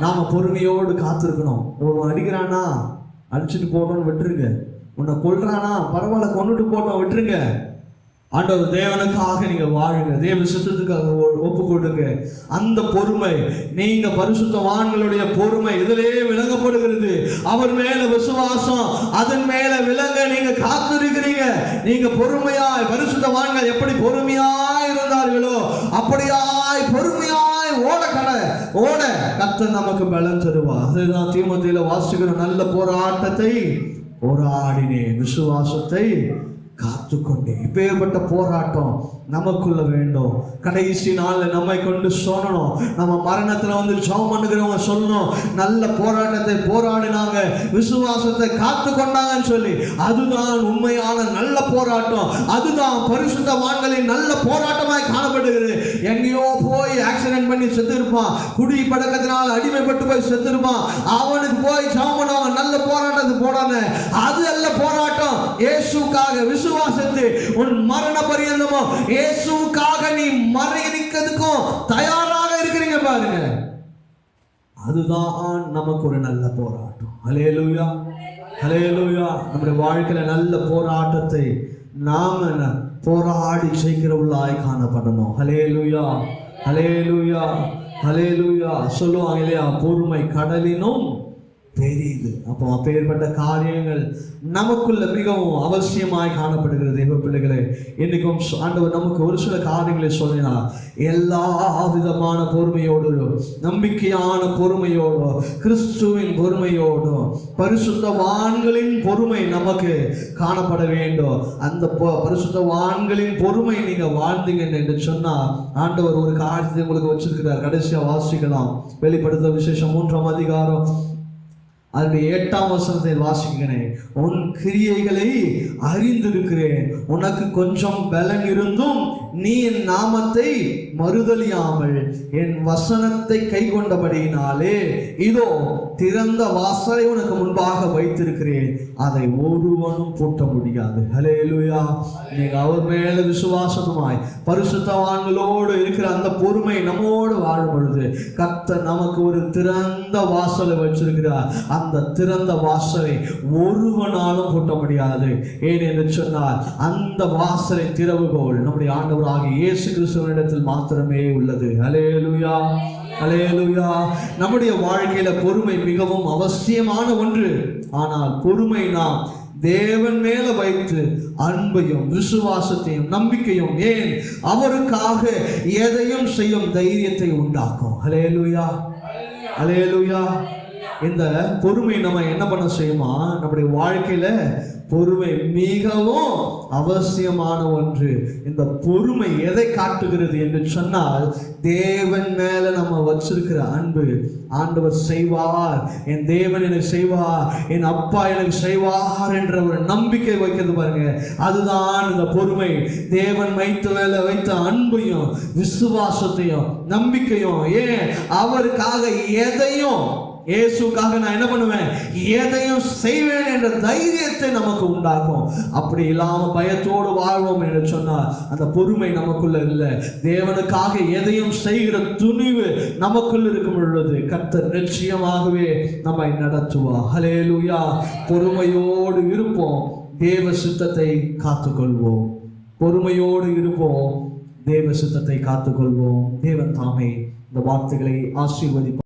நாம பொறுமையோடு காத்திருக்கணும். ஒரு அடிக்கிறானா அடிச்சுட்டு போட்டோன்னு விட்டுருங்க, உன்னை கொல்றானா பரவாயில்ல கொண்டுட்டு போட்டோம் விட்டுருங்க. ஆண்டவர் தேவனுக்காக நீங்க வாழுங்க, தேவ சித்தத்துக்காக ஒப்பு கொடுங்க. அந்த பொறுமை, நீங்க பரிசுத்தவான்களுடைய பொறுமை இதிலே விளங்கப்படுகிறது. அவர் மேல விசுவாசம் அதன் மேல விளங்க நீங்க காத்திருக்கிறீங்க. நீங்க பொறுமையாய், பரிசுத்தவான்கள் எப்படி பொறுமையாய் இருந்தார்களோ அப்படியாய் பொறுமையாய் ஓட கர்த்தர் நமக்கு பலன் தருவார். அதுதான் தீமோத்தேயுல வாசிக்கிற நல்ல போராட்டத்தை போராடினேன், விசுவாசத்தை காத்துக்கொண்டேன். இப்பேற்பட்ட போராட்டம் நமக்குள்ள வேண்டும். கடைசி நாள்ல நம்மை கொண்டு சொல்லணும், நம்ம மரணத்துல வந்து ஜெபம் பண்ணுகிறவங்க சொல்லணும், நல்ல போராட்டத்தை போராடினாங்க, விசுவாசத்தை காத்து கொண்டாங்கன்னு சொல்லி. அதுதான் உண்மையான நல்ல போராட்டம், அதுதான் பரிசுத்தவான்களின் நல்ல போராட்டமாய் காணப்படுகிறது. எங்கேயோ போய் ஆக்சிடென்ட் பண்ணி செத்து இருப்பான், குடி பழக்கத்தினால் அடிமைப்பட்டு போய் செத்து இருப்பான், அவனுக்கு போய் ஜெபம் பண்ணுவாங்க, நல்ல போராட்டத்தை போடாம. அது அல்ல போராட்டம். இயேசுக்காக விசுவாசத்தை உன் மரண பரியந்தமோ இயேசுக்காக நீ மரணிக்கிறதுக்கும் தயாராக இருக்கிறீங்க பாருங்க, அதுதான் நமக்கு ஒரு நல்ல போராட்டம். ஹல்லேலூயா, ஹல்லேலூயா. நம்முடைய வாழ்க்கையில நல்ல போராட்டத்தை நாம போராடி ஜெயிக்கிறவர்களாய் காணப்படணும். ஹல்லேலூயா, ஹல்லேலூயா, ஹல்லேலூயா. சொல்லுவாங்க இல்லையா, பொறுமை கடலினும் பெரியது. அப்போ அப்பேற்பட்ட காரியங்கள் நமக்குள்ள மிகவும் அவசியமாய் காணப்படுகிறது. தேவ பிள்ளைகளே, இன்னைக்கும் ஆண்டவர் நமக்கு ஒரு சில காரியங்களை சொல்லினார். எல்லா விதமான பொறுமையோடு, நம்பிக்கையான பொறுமையோடு, கிறிஸ்துவின் பொறுமையோடு, பரிசுத்தவான்களின் பொறுமை நமக்கு காணப்பட வேண்டும். அந்த பரிசுத்தவான்களின் பொறுமை நீங்க வாழ்ந்தீங்க என்று சொன்னா ஆண்டவர் ஒரு காரியத்தை உங்களுக்கு வச்சிருக்கிறார். கடைசியா வாசிக்கலாம், வெளிப்படுத்த விசேஷம் 3ஆம் அதிகாரம் அதனுடைய 8ஆம் வசனத்தை வாசிக்கிறேன். உன் கிரியைகளை அறிந்திருக்கிறேன், உனக்கு கொஞ்சம் பலன் இருந்தும் நீ என் நாமத்தை மறுதலியாமல் என் வசனத்தை கை கொண்டபடியினாலே இதோ திறந்த வாசலை உனக்கு முன்பாக வைத்திருக்கிறேன், அதை ஒருவனும் பூட்ட முடியாது. ஹல்லேலூயா. நீங்க அவர் மேல விசுவாசமாய் பரிசுத்தவான்களோடு இருக்கிற அந்த பொறுமை நம்மோடு வாழும் பொழுது கர்த்தர் நமக்கு ஒரு திறந்த வாசலை வச்சிருக்கிறார். அந்த திறந்த வாசலை ஒருவனாலும் பூட்ட முடியாது. ஏன் என்று சொன்னால் அந்த வாசலை திறவுகோல் நம்முடைய ஆண்டவராகிய இயேசு கிறிஸ்துவினிடத்தில் மாத்திரமே உள்ளது. ஹல்லேலூயா, ஹல்லேலூயா. நம்முடைய வாழ்க்கையில பொறுமை மிகவும் அவசியமான ஒன்று. ஆனால் பொறுமை நாம் தேவன் மேல வைத்து அன்பையும் விசுவாசத்தையும் நம்பிக்கையும், ஏன் அவருக்காக எதையும் செய்யும் தைரியத்தை உண்டாக்கும். ஹல்லேலூயா, ஹல்லேலூயா. இந்த பொறுமை நம்ம என்ன பண்ண செய்யுமா, நம்முடைய வாழ்க்கையில பொறுமை மிகவும் அவசியமான ஒன்று. இந்த பொறுமை எதை காட்டுகிறது என்று சொன்னால், தேவன் மேல நம்ம வச்சிருக்கிற அன்பு. ஆண்டவர் செய்வார், என் தேவன் எனக்கு செய்வார், என் அப்பா எனக்கு செய்வார் என்ற ஒரு நம்பிக்கை வைக்கிறது பாருங்க, அதுதான் இந்த பொறுமை. தேவன் வைத்த அன்பையும் விசுவாசத்தையும் நம்பிக்கையும், ஏன் அவருக்காக எதையும், இயேசுக்காக நான் என்ன பண்ணுவேன், எதையும் செய்வேன் என்ற தைரியத்தை நமக்கு உண்டாகும். அப்படி இல்லாம பயத்தோடு வாழ்வோம் என்று சொன்னால் அந்த பொறுமை நமக்குள்ள இல்லை. தேவனுக்காக எதையும் செய்கிற துணிவு நமக்குள்ள இருக்கும் பொழுது கர்த்தர் நிச்சயமாகவே நம்மை நடத்துவார். ஹல்லேலூயா. பொறுமையோடு இருப்போம், தேவ சித்தத்தை காத்துக்கொள்வோம். பொறுமையோடு இருப்போம், தேவ சித்தத்தை காத்துக்கொள்வோம். தேவன் தாமே இந்த வார்த்தைகளை ஆசீர்வதிப்பார்.